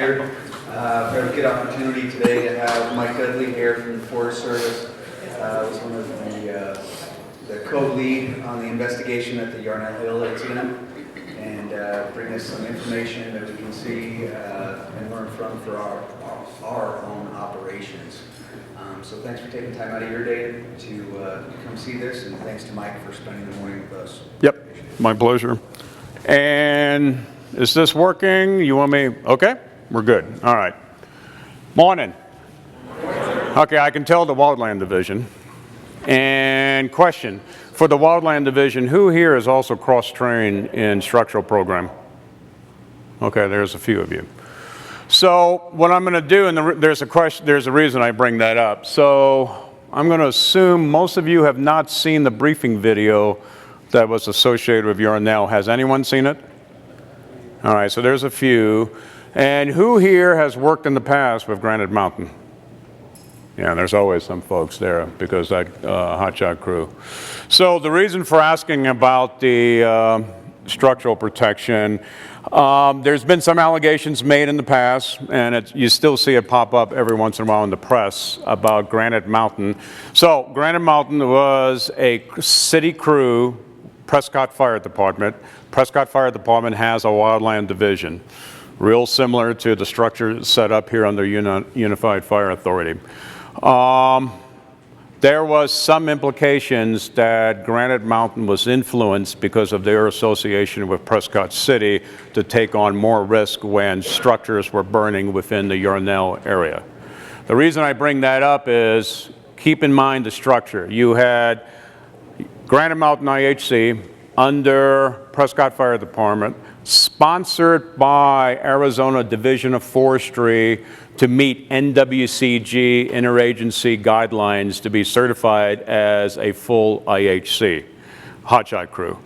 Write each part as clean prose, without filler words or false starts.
here. We have a good opportunity today to have Mike Dudley here from the Forest Service. Was one of the co-lead on the investigation at the Yarnell Hill incident, and bring us some information that we can see and learn from for our own operations. So thanks for taking time out of your day to come see this, and thanks to Mike for spending the morning with us. Yep, my pleasure. And is this working? You want me? Okay, we're good. All right. Morning. Okay, I can tell the Wildland Division. And question, for the Wildland Division, who here is also cross-trained in structural program? Okay, there's a few of you. So what I'm going to do, and there's a reason I bring that up. So I'm going to assume most of you have not seen the briefing video that was associated with Yarnell. Has anyone seen it? All right, so there's a few. And who here has worked in the past with Granite Mountain? Yeah, there's always some folks there because that hotshot crew. So the reason for asking about the structural protection, there's been some allegations made in the past, and you still see it pop up every once in a while in the press about Granite Mountain. So Granite Mountain was a city crew, Prescott Fire Department. Prescott Fire Department has a wildland division, real similar to the structure set up here under Unified Fire Authority. There was some implications that Granite Mountain was influenced because of their association with Prescott City to take on more risk when structures were burning within the Yarnell area. The reason I bring that up is keep in mind the structure. You had Granite Mountain IHC under Prescott Fire Department, sponsored by Arizona Division of Forestry to meet NWCG interagency guidelines to be certified as a full IHC, hotshot crew.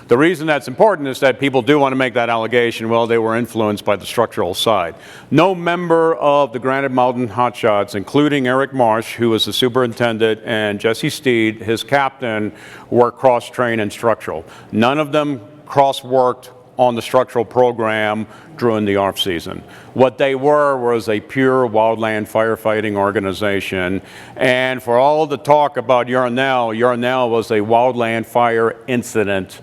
The reason that's important is that people do want to make that allegation, well, they were influenced by the structural side. No member of the Granite Mountain hotshots, including Eric Marsh, who was the superintendent, and Jesse Steed, his captain, were cross-trained in structural. None of them cross-worked on the structural program during the off-season. What they were was a pure wildland firefighting organization. And for all the talk about Yarnell, Yarnell was a wildland fire incident.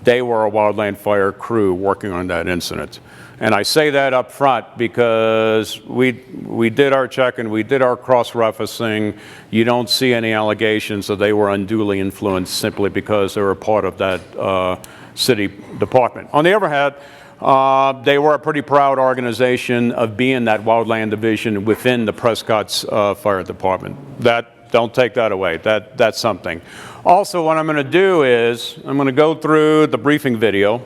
They were a wildland fire crew working on that incident. And I say that up front because we did our check and we did our cross-referencing. You don't see any allegations that they were unduly influenced simply because they were part of that city department. On the other hand, they were a pretty proud organization of being that wildland division within the Prescott's fire department. Don't take that away. That's something. Also, what I'm going to do is I'm going to go through the briefing video,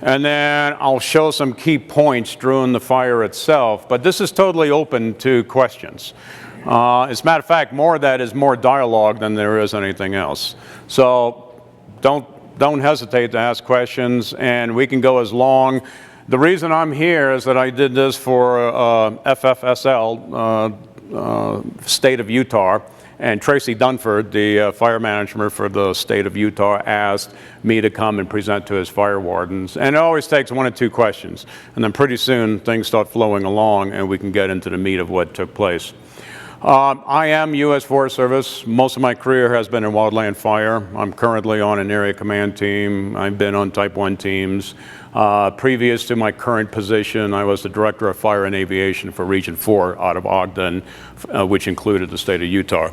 and then I'll show some key points during the fire itself. But this is totally open to questions. As a matter of fact, more of that is more dialogue than there is anything else. So don't hesitate to ask questions, and we can go as long. The reason I'm here is that I did this for FFSL, State of Utah, and Tracy Dunford, the fire manager for the state of Utah, asked me to come and present to his fire wardens. And it always takes one or two questions, and then pretty soon things start flowing along and we can get into the meat of what took place. I am U.S. Forest Service. Most of my career has been in wildland fire. I'm currently on an area command team. I've been on Type 1 teams. Previous to my current position, I was the Director of Fire and Aviation for Region 4 out of Ogden, which included the state of Utah.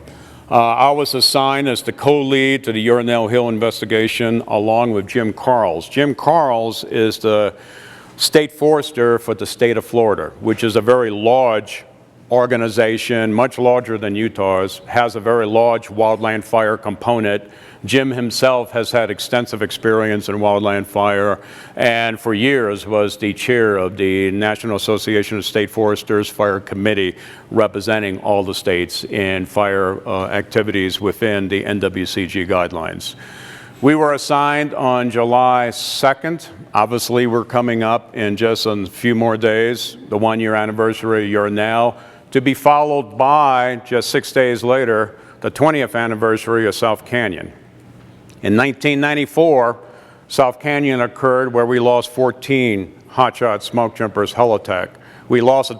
I was assigned as the co-lead to the Yarnell Hill investigation along with Jim Carls. Jim Carls is the state forester for the state of Florida, which is a very large organization, much larger than Utah's, has a very large wildland fire component. Jim himself has had extensive experience in wildland fire and for years was the chair of the National Association of State Foresters Fire Committee, representing all the states in fire activities within the NWCG guidelines. We were assigned on July 2nd. Obviously, we're coming up in just a few more days, the one-year anniversary of Yarnell, to be followed by, just 6 days later, the 20th anniversary of South Canyon. In 1994, South Canyon occurred where we lost 14 hotshot smoke jumpers hell attack. We lost a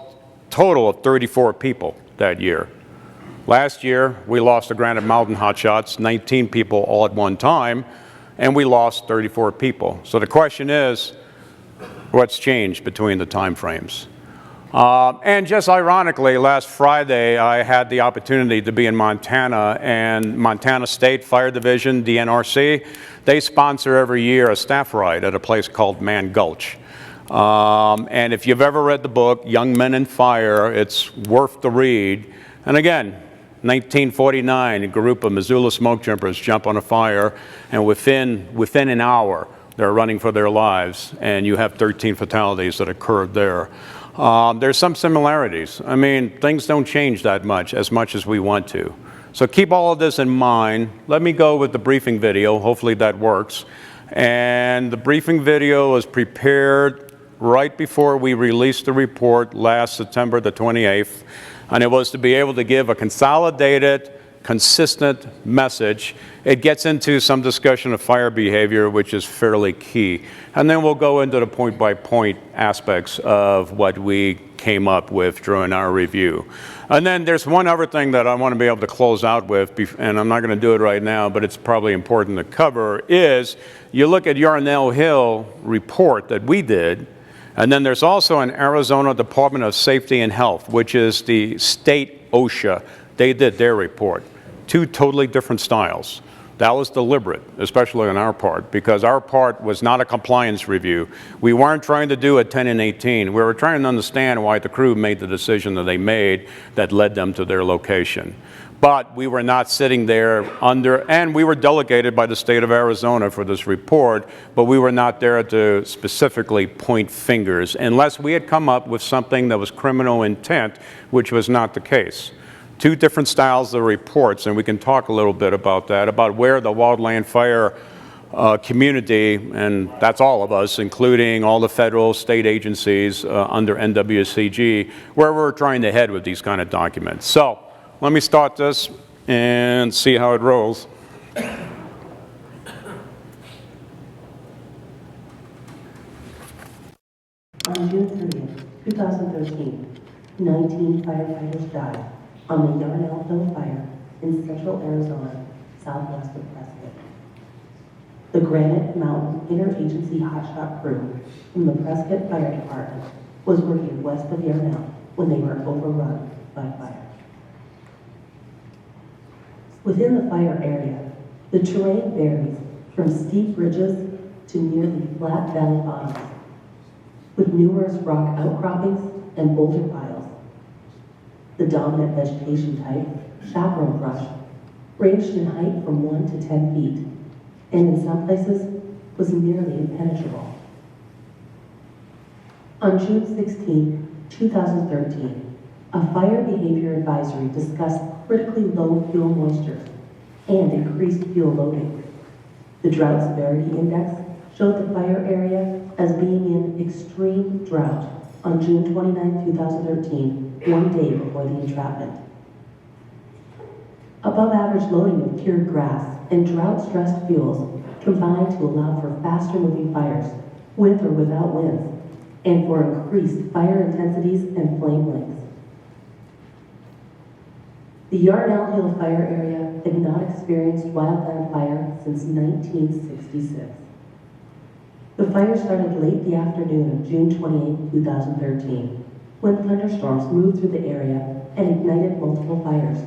total of 34 people that year. Last year, we lost the Granite Mountain hotshots, 19 people all at one time, and we lost 34 people. So the question is, what's changed between the time frames? And just ironically, last Friday, I had the opportunity to be in Montana, and Montana State Fire Division, DNRC, they sponsor every year a staff ride at a place called Man Gulch. And if you've ever read the book, Young Men in Fire, it's worth the read. And again, 1949, a group of Missoula smoke jumpers jump on a fire, and within an hour, they're running for their lives, and you have 13 fatalities that occurred there. There's some similarities. I mean, things don't change that much as we want to. So keep all of this in mind. Let me go with the briefing video. Hopefully that works. And the briefing video was prepared right before we released the report last September the 28th. And it was to be able to give a consolidated, consistent message. It gets into some discussion of fire behavior, which is fairly key. And then we'll go into the point-by-point aspects of what we came up with during our review. And then there's one other thing that I want to be able to close out with, and I'm not going to do it right now, but it's probably important to cover, is you look at Yarnell Hill report that we did, and then there's also an Arizona Department of Safety and Health, which is the state OSHA. They did their report. Two totally different styles. That was deliberate, especially on our part, because our part was not a compliance review. We weren't trying to do a 10 and 18. We were trying to understand why the crew made the decision that they made that led them to their location. But we were not sitting there and we were delegated by the state of Arizona for this report, but we were not there to specifically point fingers unless we had come up with something that was criminal intent, which was not the case. Two different styles of reports, and we can talk a little bit about that, about where the wildland fire community, and that's all of us, including all the federal, state agencies under NWCG, where we're trying to head with these kind of documents. So let me start this and see how it rolls. On June 30th, 2013, 19 firefighters died on the Yarnell Hill fire in central Arizona, southwest of Prescott. The Granite Mountain Interagency Hotshot crew from the Prescott Fire Department was working west of Yarnell when they were overrun by fire. Within the fire area, the terrain varies from steep ridges to nearly flat valley bottoms, with numerous rock outcroppings and boulder piles. The dominant vegetation type, chaparral brush, ranged in height from 1 to 10 feet, and in some places was nearly impenetrable. On June 16, 2013, a fire behavior advisory discussed critically low fuel moisture and increased fuel loading. The drought severity index showed the fire area as being in extreme drought on June 29, 2013, one day before the entrapment. Above average loading of cured grass and drought-stressed fuels combined to allow for faster moving fires, with or without winds, and for increased fire intensities and flame lengths. The Yarnell Hill fire area had not experienced wildland fire since 1966. The fire started late the afternoon of June 28, 2013, when thunderstorms moved through the area and ignited multiple fires.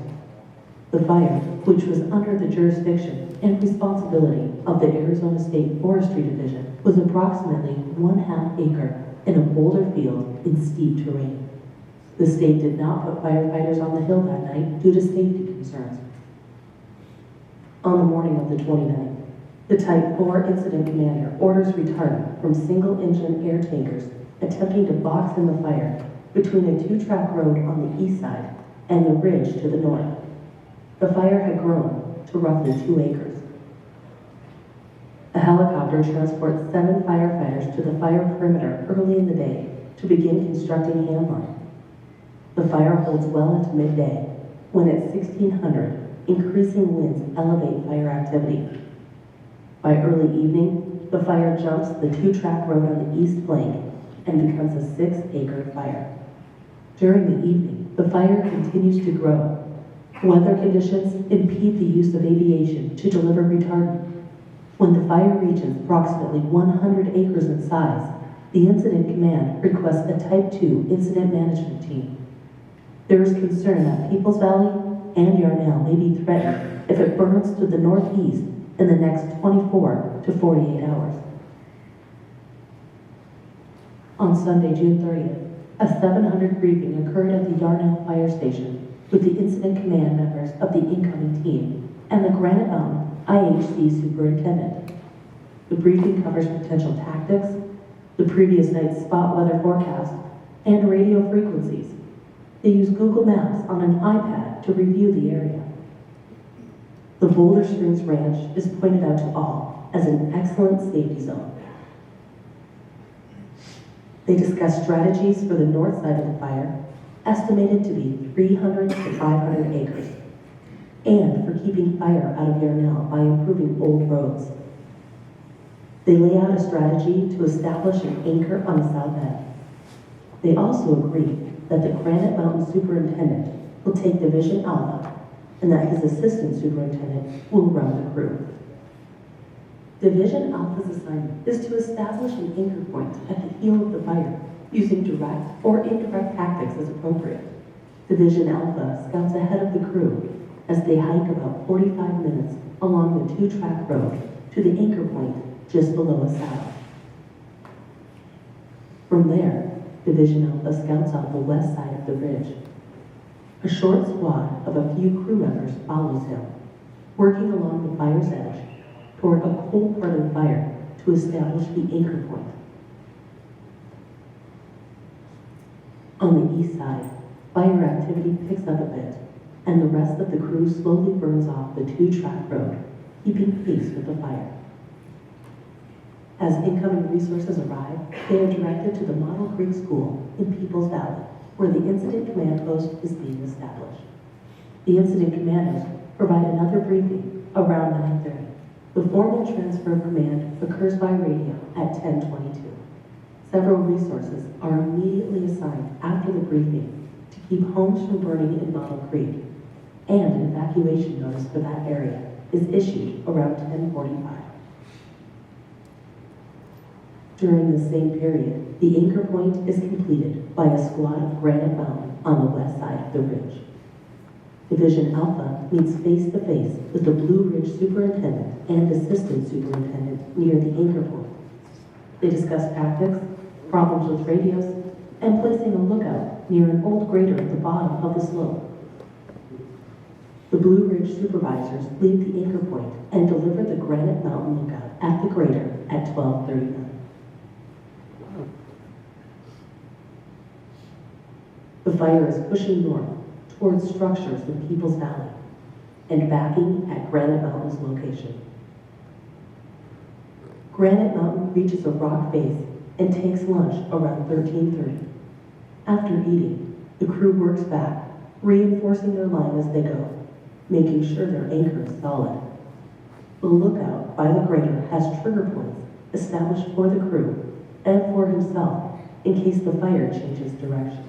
The fire, which was under the jurisdiction and responsibility of the Arizona State Forestry Division, was approximately 1/2 acre in a boulder field in steep terrain. The state did not put firefighters on the hill that night due to safety concerns. On the morning of the 29th, the Type 4 Incident Commander orders retardant from single-engine air tankers attempting to box in the fire between a 2-track road on the east side and the ridge to the north. The fire had grown to roughly 2 acres. A helicopter transports 7 firefighters to the fire perimeter early in the day to begin constructing handline. The fire holds well into midday, when at 1600, increasing winds elevate fire activity. By early evening, the fire jumps the 2-track road on the east flank and becomes a 6-acre fire. During the evening, the fire continues to grow. Weather conditions impede the use of aviation to deliver retardant. When the fire reaches approximately 100 acres in size, the Incident Command requests a Type 2 incident management team. There is concern that Peoples Valley and Yarnell may be threatened if it burns to the northeast in the next 24 to 48 hours. On Sunday, June 30th, a 700 briefing occurred at the Yarnell Fire Station with the Incident Command members of the incoming team and the Granite Mountain IHC Superintendent. The briefing covers potential tactics, the previous night's spot weather forecast, and radio frequencies. They use Google Maps on an iPad to review the area. The Boulder Springs Ranch is pointed out to all as an excellent safety zone. They discuss strategies for the north side of the fire, estimated to be 300 to 500 acres, and for keeping fire out of Yarnell by improving old roads. They lay out a strategy to establish an anchor on the south end. They also agree that the Granite Mountain Superintendent will take Division Alpha and that his assistant superintendent will run the crew. Division Alpha's assignment is to establish an anchor point at the heel of the fire using direct or indirect tactics as appropriate. Division Alpha scouts ahead of the crew as they hike about 45 minutes along the 2-track road to the anchor point just below a saddle. From there, Division Alpha scouts out the west side of the ridge. A short squad of a few crew members follows him, working along the fire's edge toward a coal part of the fire to establish the anchor point. On the east side, fire activity picks up a bit, and the rest of the crew slowly burns off the 2-track road, keeping pace with the fire. As incoming resources arrive, they are directed to the Model Creek School in Peoples Valley, where the Incident Command Post is being established. The Incident Commanders provide another briefing around 9:30. The formal transfer of command occurs by radio at 10:22. Several resources are immediately assigned after the briefing to keep homes from burning in Model Creek, and an evacuation notice for that area is issued around 10:45. During the same period, the anchor point is completed by a squad of Granite Mountain on the west side of the ridge. Division Alpha meets face-to-face with the Blue Ridge Superintendent and Assistant Superintendent near the anchor point. They discuss tactics, problems with radios, and placing a lookout near an old grader at the bottom of the slope. The Blue Ridge supervisors leave the anchor point and deliver the Granite Mountain lookout at the grader at 12:39. The fire is pushing north towards structures in Peoples Valley and backing at Granite Mountain's location. Granite Mountain reaches a rock face and takes lunch around 13:30. After eating, the crew works back, reinforcing their line as they go, making sure their anchor is solid. The lookout by the grader has trigger points established for the crew and for himself in case the fire changes direction.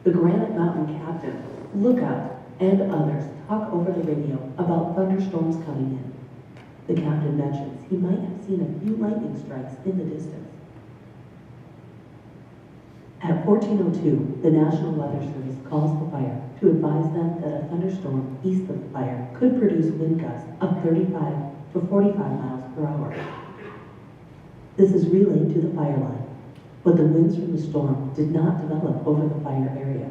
The Granite Mountain captain, lookout, and others talk over the radio about thunderstorms coming in. The captain mentions he might have seen a few lightning strikes in the distance. At 14:02, the National Weather Service calls the fire to advise them that a thunderstorm east of the fire could produce wind gusts of 35 to 45 miles per hour. This is relayed to the fire line, but the winds from the storm did not develop over the fire area.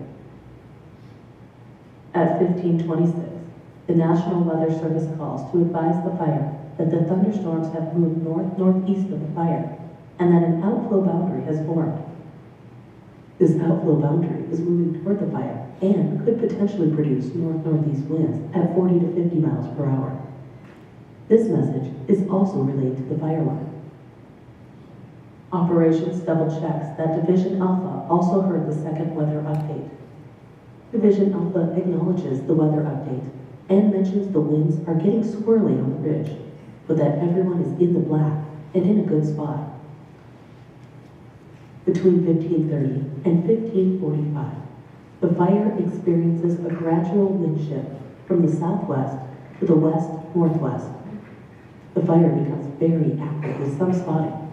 At 15:26, the National Weather Service calls to advise the fire that the thunderstorms have moved north-northeast of the fire and that an outflow boundary has formed. This outflow boundary is moving toward the fire and could potentially produce north-northeast winds at 40 to 50 miles per hour. This message is also relayed to the fire line. Operations double checks that Division Alpha also heard the second weather update. Division Alpha acknowledges the weather update and mentions the winds are getting swirly on the ridge, but that everyone is in the black and in a good spot. Between 1530 and 1545, the fire experiences a gradual wind shift from the southwest to the west-northwest. The fire becomes very active with some spotting.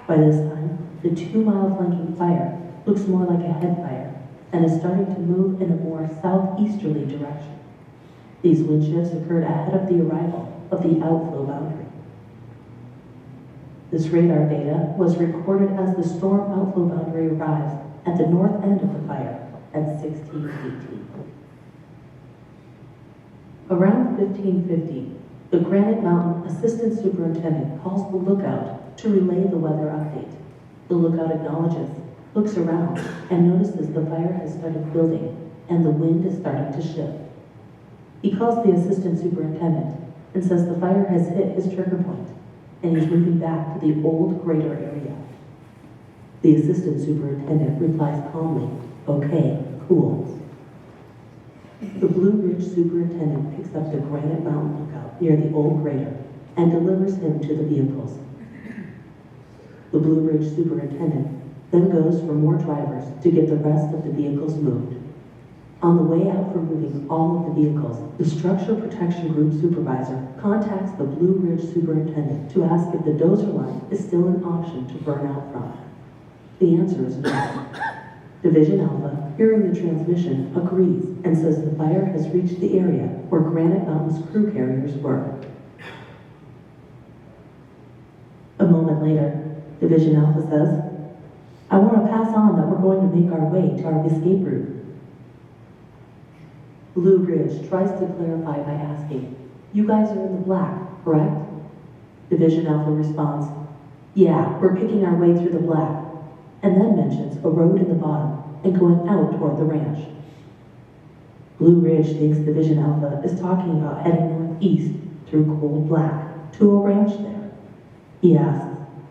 By this time, the 2-mile flanking fire looks more like a head fire and is starting to move in a more southeasterly direction. These wind shifts occurred ahead of the arrival of the outflow boundary. This radar data was recorded as the storm outflow boundary arrives at the north end of the fire at 1618. Around 1550, the Granite Mountain Assistant Superintendent calls the lookout to relay the weather update. The lookout acknowledges, looks around, and notices the fire has started building and the wind is starting to shift. He calls the Assistant Superintendent and says the fire has hit his trigger point and he's moving back to the old greater area. The Assistant Superintendent replies calmly, "Okay, cool." The Blue Ridge Superintendent picks up the Granite Mountain lookout near the old greater and delivers him to the vehicles. The Blue Ridge Superintendent then goes for more drivers to get the rest of the vehicles moved. On the way out for moving all of the vehicles, the Structure Protection Group Supervisor contacts the Blue Ridge Superintendent to ask if the dozer line is still an option to burn out from. The answer is no. Division Alpha, hearing the transmission, agrees and says the fire has reached the area where Granite Mountain's crew carriers were. A moment later, Division Alpha says, "I want to pass on that we're going to make our way to our escape route." Blue Ridge tries to clarify by asking, "You guys are in the black, correct?" Division Alpha responds, "Yeah, we're picking our way through the black," and then mentions a road in the bottom and going out toward the ranch. Blue Ridge thinks Division Alpha is talking about heading northeast through cold black to a ranch there. He asks,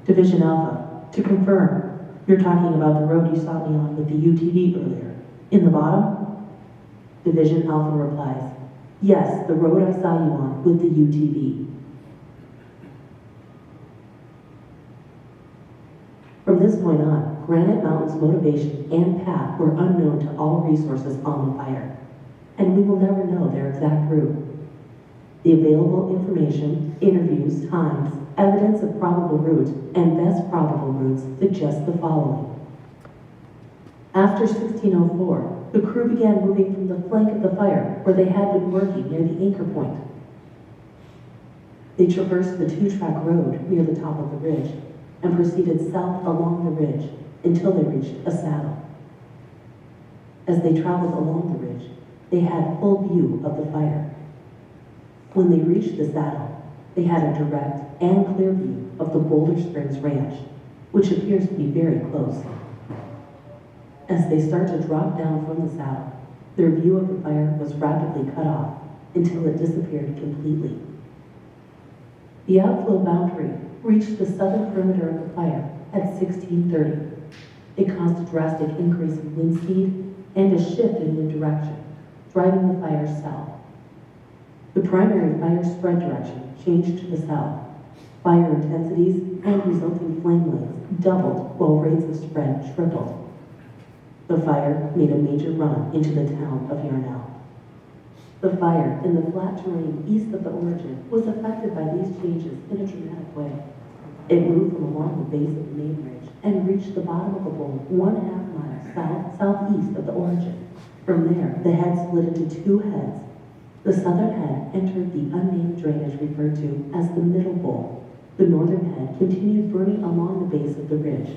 "Division Alpha, to confirm, you're talking about the road you saw me on with the UTV earlier, in the bottom?" Division Alpha replies, "Yes, the road I saw you on with the UTV." From this point on, Granite Mountain's motivation and path were unknown to all resources on the fire, and we will never know their exact route. The available information, interviews, times, evidence of probable route, and best probable routes suggest the following. After 1604, the crew began moving from the flank of the fire where they had been working near the anchor point. They traversed the 2-track road near the top of the ridge and proceeded south along the ridge until they reached a saddle. As they traveled along the ridge, they had full view of the fire. When they reached the saddle, they had a direct and clear view of the Boulder Springs Ranch, which appears to be very close. As they start to drop down from the saddle, their view of the fire was rapidly cut off until it disappeared completely. The outflow boundary reached the southern perimeter of the fire at 1630. It caused a drastic increase in wind speed and a shift in wind direction, driving the fire south. The primary fire spread direction changed to the south. Fire intensities and resulting flame lengths doubled while rates of spread tripled. The fire made a major run into the town of Yarnell. The fire in the flat terrain east of the origin was affected by these changes in a dramatic way. It moved from along the base of the main ridge and reached the bottom of the bowl 1.5 miles southeast of the origin. From there, the head split into 2 heads. The southern head entered the unnamed drainage referred to as the middle bowl. The northern head continued burning along the base of the ridge.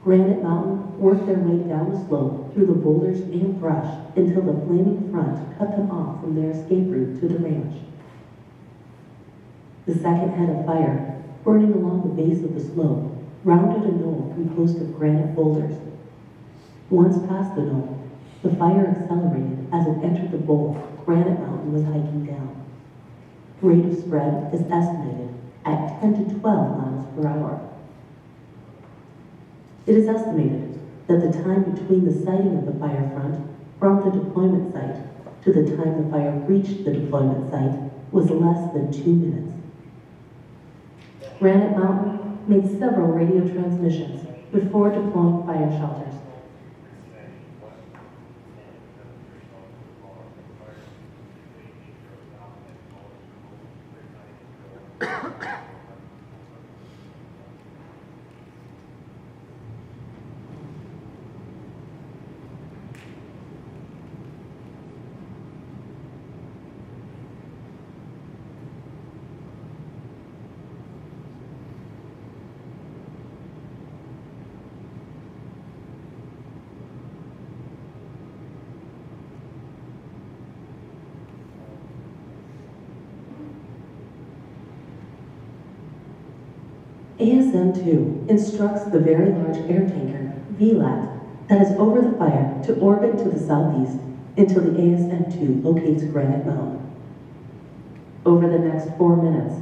Granite Mountain worked their way down the slope through the boulders and brush until the flaming front cut them off from their escape route to the ranch. The second head of fire, burning along the base of the slope, rounded a knoll composed of granite boulders. Once past the knoll, the fire accelerated as it entered the bowl Granite Mountain was hiking down. Rate of spread is estimated at 10 to 12 miles per hour. It is estimated that the time between the sighting of the fire front from the deployment site to the time the fire reached the deployment site was less than 2 minutes. Granite Mountain made several radio transmissions before deploying fire shelters. ASM-2 instructs the Very Large Air Tanker, VLAT, that is over the fire to orbit to the southeast until the ASM-2 locates Granite Mountain. Over the next 4 minutes,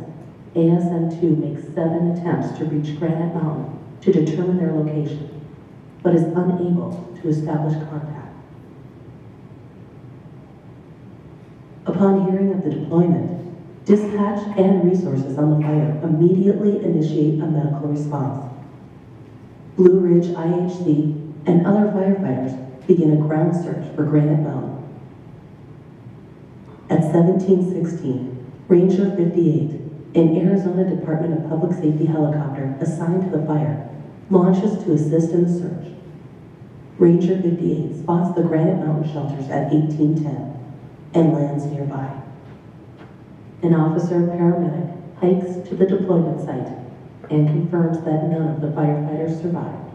ASM-2 makes 7 attempts to reach Granite Mountain to determine their location, but is unable to establish contact. Upon hearing of the deployment, dispatch and resources on the fire immediately initiate a medical response. Blue Ridge IHC and other firefighters begin a ground search for Granite Mountain. At 17:16, Ranger 58, an Arizona Department of Public Safety helicopter assigned to the fire, launches to assist in the search. Ranger 58 spots the Granite Mountain shelters at 1810 and lands nearby. An officer paramedic hikes to the deployment site and confirms that none of the firefighters survived.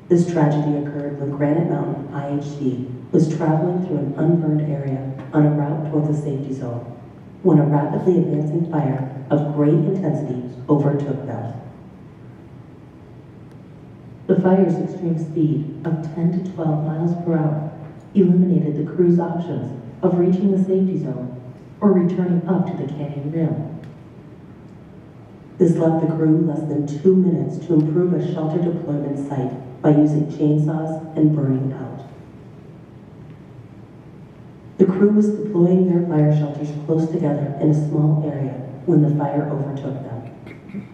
This tragedy occurred when Granite Mountain IHC was traveling through an unburned area on a route toward the safety zone when a rapidly advancing fire of great intensity overtook them. The fire's extreme speed of 10 to 12 miles per hour eliminated the crew's options of reaching the safety zone or returning up to the canyon rim. This left the crew less than 2 minutes to improve a shelter deployment site by using chainsaws and burning out. The crew was deploying their fire shelters close together in a small area when the fire overtook them.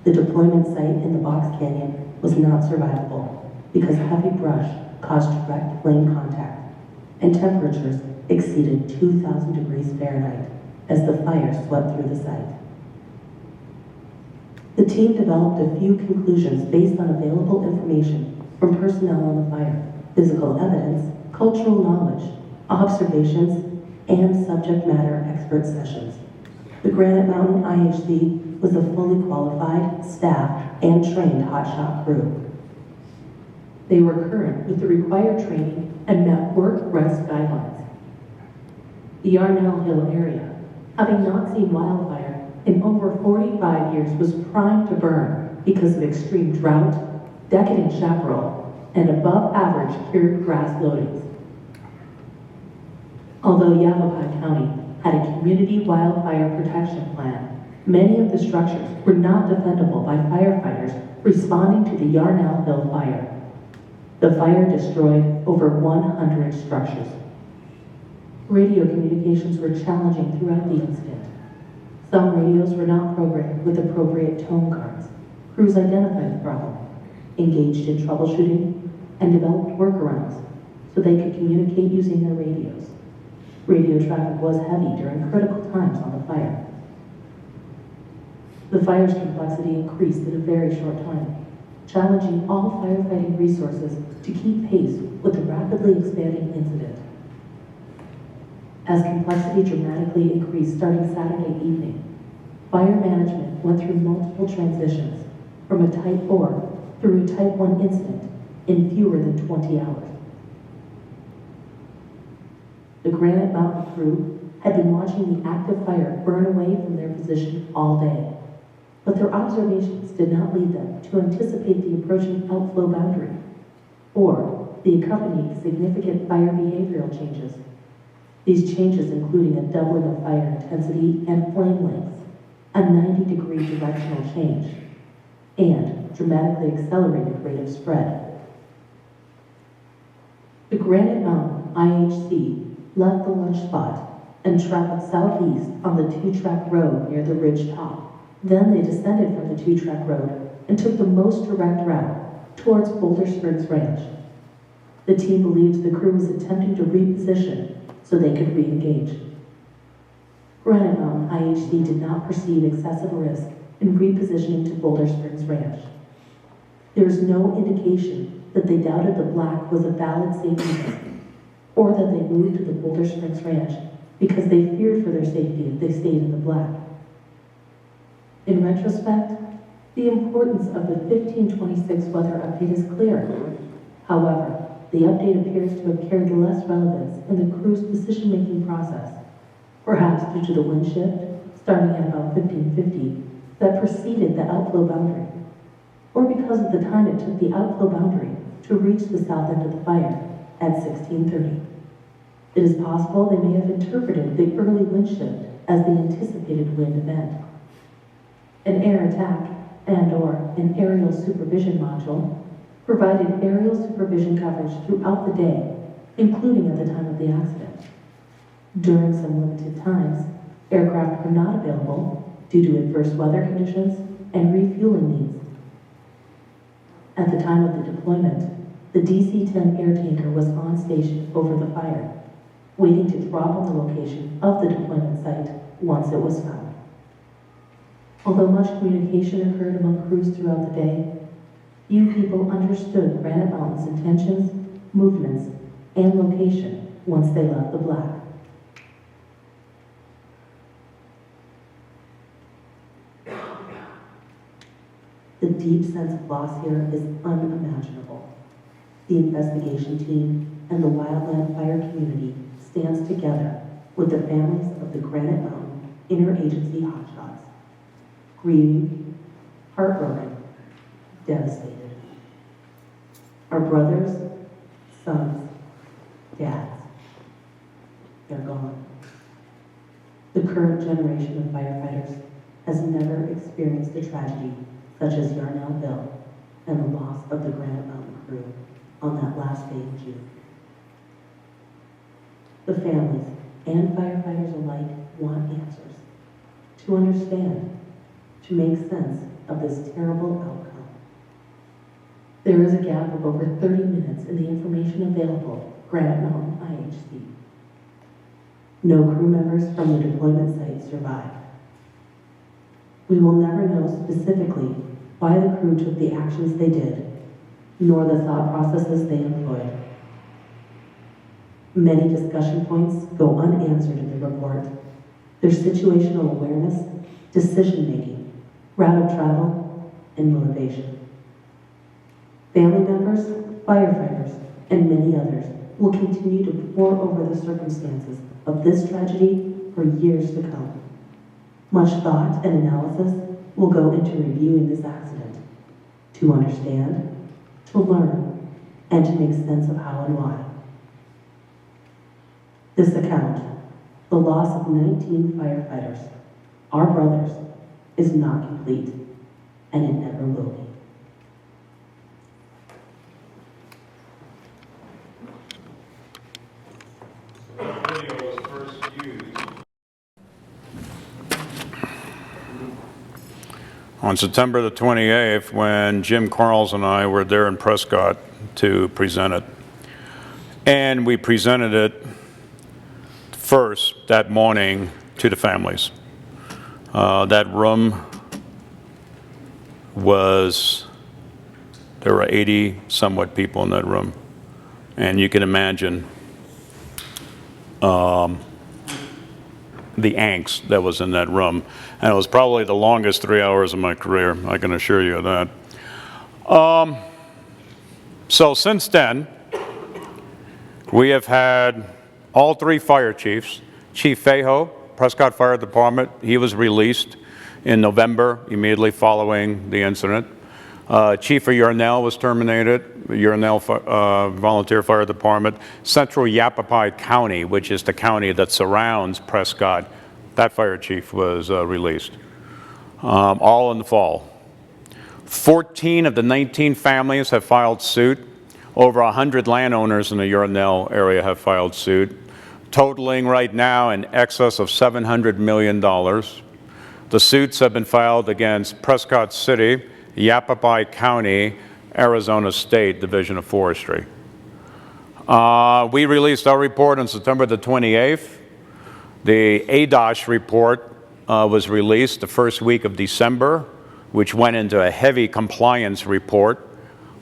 The deployment site in the Box Canyon was not survivable because heavy brush caused direct flame contact and temperatures exceeded 2,000 degrees Fahrenheit as the fire swept through the site. The team developed a few conclusions based on available information from personnel on the fire, physical evidence, cultural knowledge, observations, and subject matter expert sessions. The Granite Mountain IHC was a fully qualified, staffed, and trained hotshot crew. They were current with the required training and met work rest guidelines. The Yarnell Hill area, having not seen wildfire in over 45 years, was primed to burn because of extreme drought, decadent chaparral, and above average cured grass loadings. Although Yavapai County had a community wildfire protection plan, many of the structures were not defendable by firefighters responding to the Yarnell Hill fire. The fire destroyed over 100 structures. Radio communications were challenging throughout the incident. Some radios were not programmed with appropriate tone cards. Crews identified the problem, engaged in troubleshooting, and developed workarounds so they could communicate using their radios. Radio traffic was heavy during critical times on the fire. The fire's complexity increased in a very short time, challenging all firefighting resources to keep pace with the rapidly expanding incident. As complexity dramatically increased starting Saturday evening, fire management went through multiple transitions from a Type 4 through a Type 1 incident in fewer than 20 hours. The Granite Mountain crew had been watching the active fire burn away from their position all day, but their observations did not lead them to anticipate the approaching outflow boundary or the accompanying significant fire behavioral changes. These changes including a doubling of fire intensity and flame lengths, a 90-degree directional change, and dramatically accelerated rate of spread. The Granite Mountain IHC left the launch spot and traveled southeast on the two-track road near the ridge top. Then they descended from the two-track road and took the most direct route towards Boulder Springs Ranch. The team believes the crew was attempting to reposition so they could re-engage. Granite Mountain IHC did not perceive excessive risk in repositioning to Boulder Springs Ranch. There is no indication that they doubted the black was a valid safety risk, or that they moved to the Boulder Springs Ranch because they feared for their safety if they stayed in the black. In retrospect, the importance of the 1526 weather update is clear. However, the update appears to have carried less relevance in the crew's decision-making process, perhaps due to the wind shift, starting at about 1550, that preceded the outflow boundary, or because of the time it took the outflow boundary to reach the south end of the fire at 1630. It is possible they may have interpreted the early wind shift as the anticipated wind event. An air attack and/or an aerial supervision module provided aerial supervision coverage throughout the day, including at the time of the accident. During some limited times, aircraft were not available due to adverse weather conditions and refueling needs. At the time of the deployment, the DC-10 air tanker was on station over the fire, waiting to drop on the location of the deployment site once it was found. Although much communication occurred among crews throughout the day, few people understood Granite Mountain's intentions, movements, and location once they left the black. The deep sense of loss here is unimaginable. The investigation team and the wildland fire community stands together with the families of the Granite Mountain interagency hotshots, grieving, heartbroken, devastated. Our brothers, sons, dads, they're gone. The current generation of firefighters has never experienced a tragedy such as Yarnell Hill and the loss of the Granite Mountain crew on that last day in June. The families and firefighters alike want answers, to understand, to make sense of this terrible outcome. There is a gap of over 30 minutes in the information available at Granite Mountain IHC. No crew members from the deployment site survived. We will never know specifically why the crew took the actions they did, nor the thought processes they employed. Many discussion points go unanswered in the report. Their situational awareness, decision-making, route of travel, and motivation. Family members, firefighters, and many others will continue to pore over the circumstances of this tragedy for years to come. Much thought and analysis will go into reviewing this accident, to understand, to learn, and to make sense of how and why. This account, the loss of 19 firefighters, our brothers, is not complete, and it never will be. On September the 28th, when Jim Carls and I were there in Prescott to present it. And we presented it first that morning to the families. That room there were 80 somewhat people in that room. And you can imagine the angst that was in that room. And it was probably the longest 3 hours of my career, I can assure you of that. So since then, we have had all three fire chiefs. Chief Fajo, Prescott Fire Department, he was released in November, immediately following the incident. Chief of Yarnell was terminated, Yarnell Volunteer Fire Department. Central Yavapai County, which is the county that surrounds Prescott, that fire chief was released, all in the fall. 14 of the 19 families have filed suit. Over 100 landowners in the Yarnell area have filed suit. totaling right now in excess of $700 million. The suits have been filed against Prescott City, Yavapai County, Arizona State Division of Forestry. We released our report on September the 28th. The ADOSH report was released the first week of December, which went into a heavy compliance report,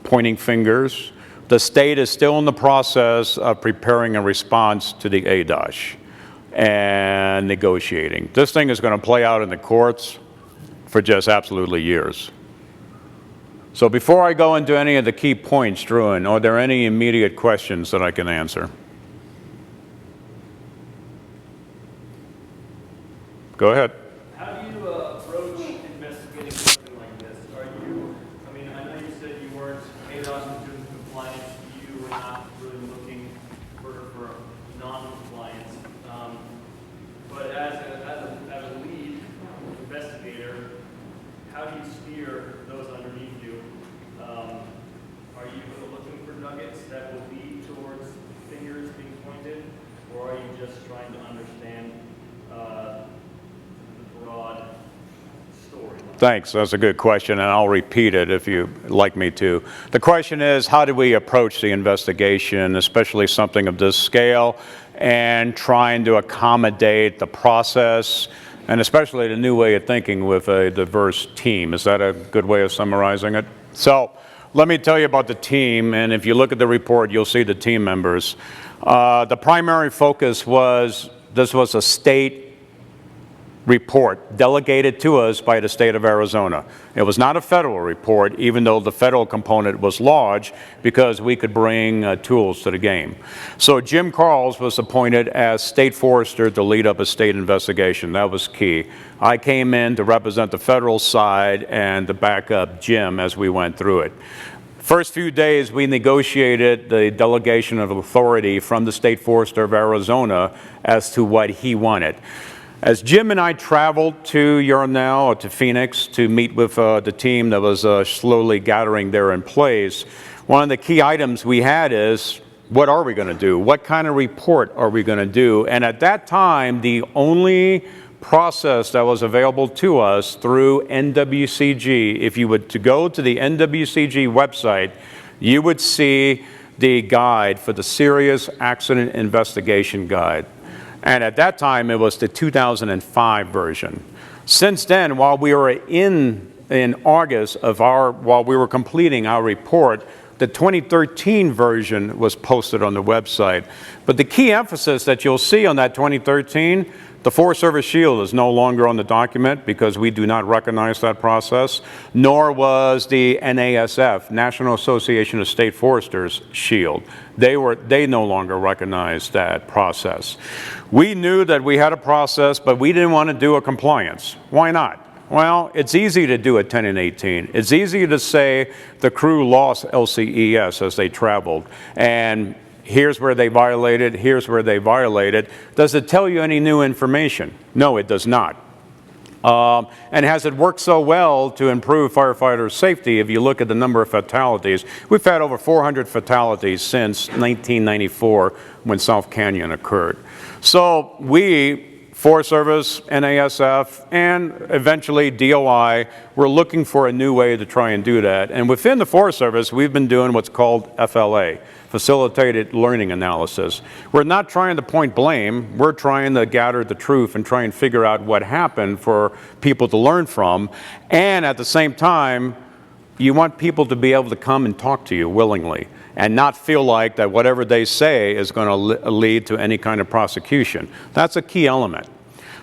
pointing fingers. The state is still in the process of preparing a response to the ADOSH and negotiating. This thing is going to play out in the courts for just absolutely years. So before I go into any of the key points, Druin, are there any immediate questions that I can answer? Go ahead. How do you approach investigating something like this? Are you, I mean, I know you said you weren't ADOS was doing compliance, you were not really looking for non-compliance. But as a lead investigator, how do you steer those underneath you? Are you looking for nuggets that will lead towards fingers being pointed, or are you just trying to understand broad story? Thanks. That's a good question, and I'll repeat it if you'd like me to. The question is, how do we approach the investigation, especially something of this scale, and trying to accommodate the process, and especially the new way of thinking with a diverse team? Is that a good way of summarizing it? So let me tell you about the team, and if you look at the report, you'll see the team members. The primary focus was, this was a state report delegated to us by the state of Arizona. It was not a federal report, even though the federal component was large, because we could bring tools to the game. So Jim Carls was appointed as state forester to lead up a state investigation. That was key. I came in to represent the federal side and to back up Jim as we went through it. First few days, we negotiated the delegation of authority from the state forester of Arizona as to what he wanted. As Jim and I traveled to Yarnell or to Phoenix to meet with the team that was slowly gathering there in place, one of the key items we had is, what are we going to do? What kind of report are we going to do? And at that time, the only process that was available to us through NWCG, if you would to go to the NWCG website, you would see the guide for the Serious Accident Investigation Guide. And at that time, it was the 2005 version. Since then, while we were in August of while we were completing our report, the 2013 version was posted on the website. But the key emphasis that you'll see on that 2013, the Forest Service Shield is no longer on the document because we do not recognize that process, nor was the NASF, National Association of State Foresters, Shield. They no longer recognized that process. We knew that we had a process, but we didn't want to do a compliance. Why not? Well, it's easy to do a 10 and 18. It's easy to say the crew lost LCES as they traveled, and here's where they violated, here's where they violated. Does it tell you any new information? No, it does not. And has it worked so well to improve firefighter safety? If you look at the number of fatalities, we've had over 400 fatalities since 1994 when South Canyon occurred. So we, Forest Service, NASF, and eventually DOI, we're looking for a new way to try and do that. And within the Forest Service, we've been doing what's called FLA, Facilitated Learning Analysis. We're not trying to point blame, we're trying to gather the truth and try and figure out what happened for people to learn from. And at the same time, you want people to be able to come and talk to you willingly and not feel like that whatever they say is going to lead to any kind of prosecution. That's a key element.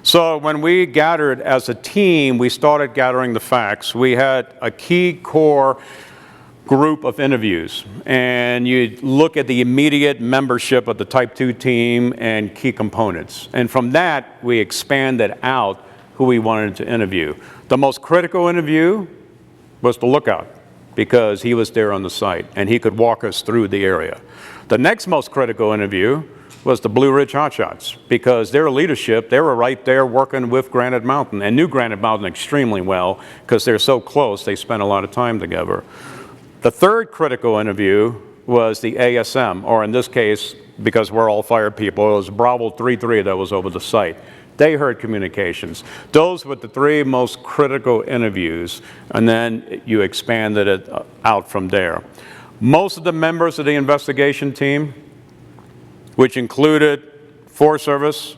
So when we gathered as a team, we started gathering the facts. We had a key core group of interviews, and you look at the immediate membership of the Type 2 team and key components. And from that, we expanded out who we wanted to interview. The most critical interview was the lookout, because he was there on the site and he could walk us through the area. The next most critical interview was the Blue Ridge Hotshots, because their leadership, they were right there working with Granite Mountain and knew Granite Mountain extremely well because they're so close, they spent a lot of time together. The third critical interview was the ASM, or in this case, because we're all fire people. It was Bravo 33 that was over the site. They heard communications. Those were the 3 most critical interviews, and then you expanded it out from there. Most of the members of the investigation team, which included Forest Service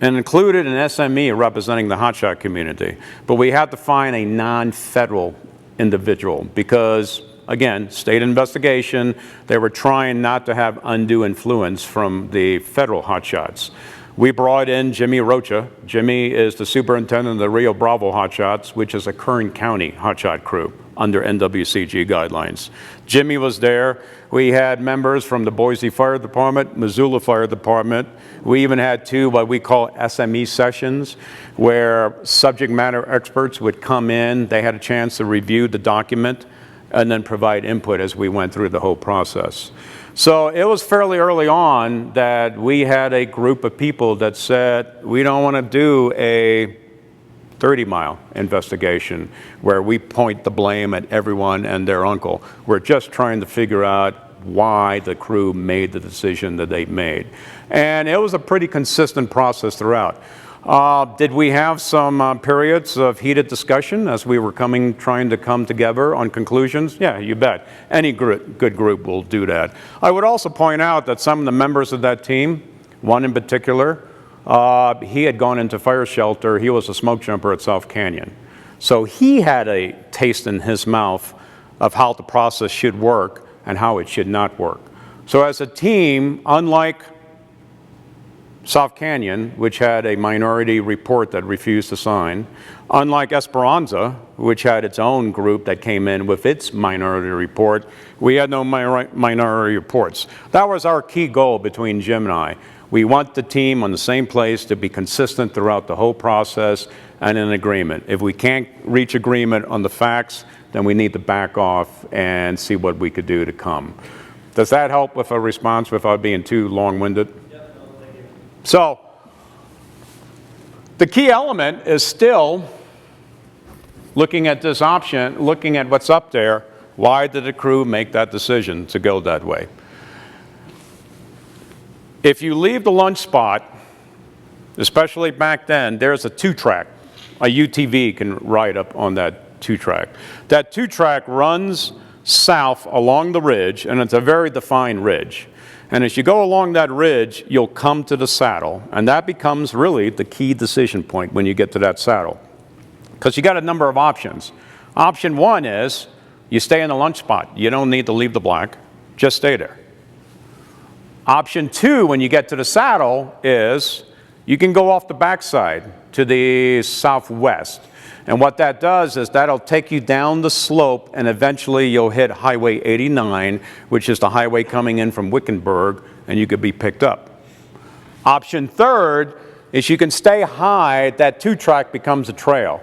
and included an SME representing the hotshot community, but we had to find a non-federal individual because, again, state investigation, they were trying not to have undue influence from the federal hotshots. We brought in Jimmy Rocha. Jimmy is the superintendent of the Rio Bravo Hotshots, which is a Kern County hotshot crew under NWCG guidelines. Jimmy was there. We had members from the Boise Fire Department, Missoula Fire Department. We even had 2 what we call SME sessions, where subject matter experts would come in. They had a chance to review the document and then provide input as we went through the whole process. So it was fairly early on that we had a group of people that said, we don't want to do a 30-mile investigation where we point the blame at everyone and their uncle. We're just trying to figure out why the crew made the decision that they made. And it was a pretty consistent process throughout. Did we have some periods of heated discussion as we were trying to come together on conclusions? Yeah, you bet. Any good group will do that. I would also point out that some of the members of that team, one in particular, he had gone into fire shelter. He was a smoke jumper at South Canyon. So he had a taste in his mouth of how the process should work and how it should not work. So as a team, unlike South Canyon, which had a minority report that refused to sign, unlike Esperanza, which had its own group that came in with its minority report, we had no minority reports. That was our key goal between Jim and I. We want the team on the same place to be consistent throughout the whole process and in agreement. If we can't reach agreement on the facts, then we need to back off and see what we could do to come. Does that help with a response without being too long-winded? So, the key element is still looking at this option, looking at what's up there. Why did the crew make that decision to go that way? If you leave the lunch spot, especially back then, there's a 2-track. A UTV can ride up on that 2-track. That 2-track runs south along the ridge, and it's a very defined ridge. And as you go along that ridge, you'll come to the saddle, and that becomes really the key decision point when you get to that saddle. Because you got a number of options. Option 1 is you stay in the lunch spot. You don't need to leave the black. Just stay there. Option 2, when you get to the saddle, is you can go off the backside to the southwest. And what that does is that'll take you down the slope, and eventually you'll hit Highway 89, which is the highway coming in from Wickenburg, and you could be picked up. Option 3 is you can stay high. That 2-track becomes a trail,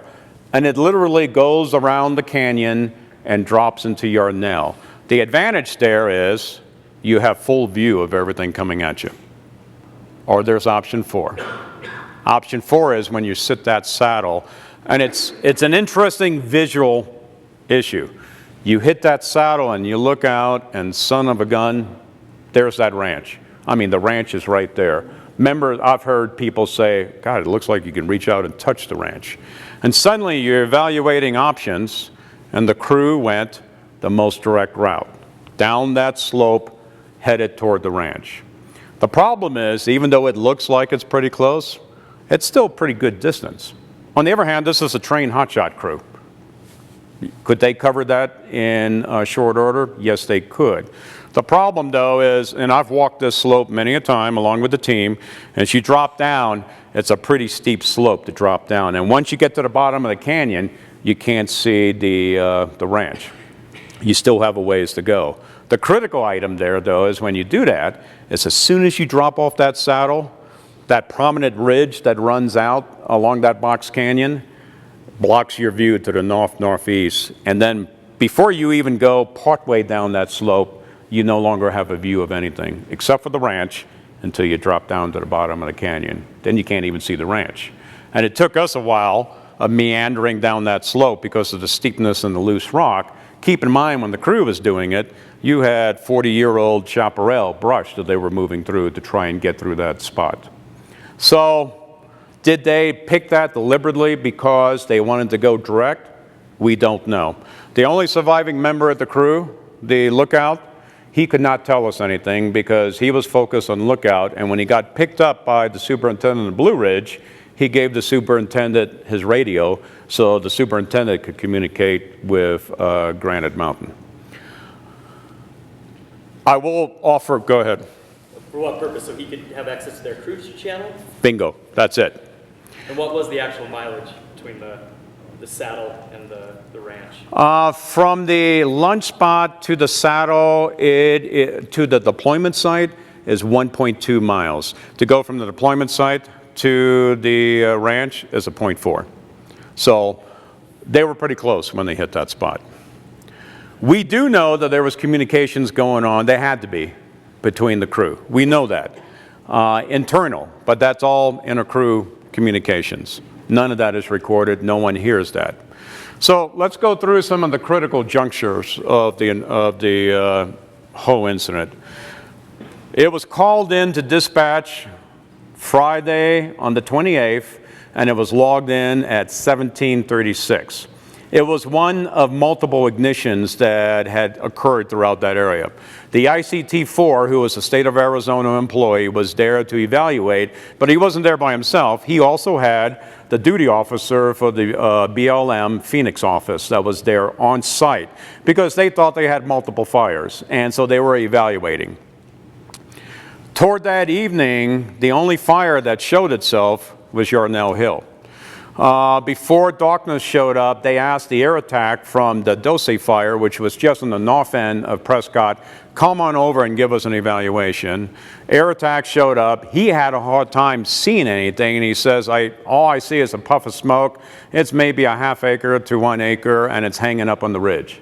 and it literally goes around the canyon and drops into Yarnell. The advantage there is you have full view of everything coming at you. Or there's option 4. Option 4 is when you sit that saddle, and it's an interesting visual issue. You hit that saddle and you look out, and son of a gun, there's that ranch. I mean, the ranch is right there. Remember, I've heard people say, God, it looks like you can reach out and touch the ranch. And suddenly you're evaluating options, and the crew went the most direct route, down that slope, headed toward the ranch. The problem is, even though it looks like it's pretty close, it's still a pretty good distance. On the other hand, this is a trained hotshot crew. Could they cover that in short order? Yes, they could. The problem, though, is, and I've walked this slope many a time along with the team, and as you drop down, it's a pretty steep slope to drop down. And once you get to the bottom of the canyon, you can't see the ranch. You still have a ways to go. The critical item there, though, is when you do that, is as soon as you drop off that saddle, that prominent ridge that runs out along that box canyon blocks your view to the north-northeast. And then before you even go partway down that slope, you no longer have a view of anything except for the ranch until you drop down to the bottom of the canyon. Then you can't even see the ranch. And it took us a while of meandering down that slope because of the steepness and the loose rock, keep in mind when the crew was doing it, you had 40-year-old chaparral brush that they were moving through to try and get through that spot. So, did they pick that deliberately because they wanted to go direct? We don't know. The only surviving member of the crew, the lookout, he could not tell us anything because he was focused on lookout, and when he got picked up by the superintendent of Blue Ridge, he gave the superintendent his radio so the superintendent could communicate with Granite Mountain. I will offer, go ahead. For what purpose? So he could have access to their cruise channel? Bingo, that's it. And what was the actual mileage between the saddle and the ranch? From the lunch spot to the saddle, to the deployment site is 1.2 miles. To go from the deployment site to the ranch is a 0.4. So they were pretty close when they hit that spot. We do know that there was communications going on, they had to be, between the crew. We know that. Internal, but that's all inter-crew communications. None of that is recorded, no one hears that. So let's go through some of the critical junctures of the whole incident. It was called in to dispatch Friday on the 28th, and it was logged in at 17:36. It was one of multiple ignitions that had occurred throughout that area. The ICT-4, who was a state of Arizona employee, was there to evaluate, but he wasn't there by himself. He also had the duty officer for the BLM Phoenix office that was there on site because they thought they had multiple fires, and so they were evaluating. Toward that evening, the only fire that showed itself was Yarnell Hill. Before darkness showed up, they asked the air attack from the Dose fire, which was just on the north end of Prescott, come on over and give us an evaluation. Air attack showed up. He had a hard time seeing anything, and he says, all I see is a puff of smoke. It's maybe a half acre to 1 acre, and it's hanging up on the ridge.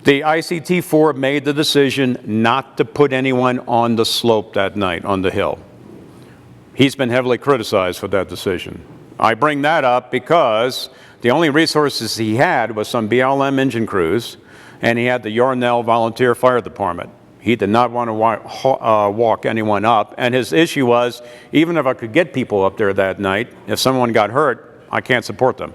The ICT-4 made the decision not to put anyone on the slope that night, on the hill. He's been heavily criticized for that decision. I bring that up because the only resources he had was some BLM engine crews, and he had the Yarnell Volunteer Fire Department. He did not want to walk anyone up, and his issue was, even if I could get people up there that night, if someone got hurt, I can't support them.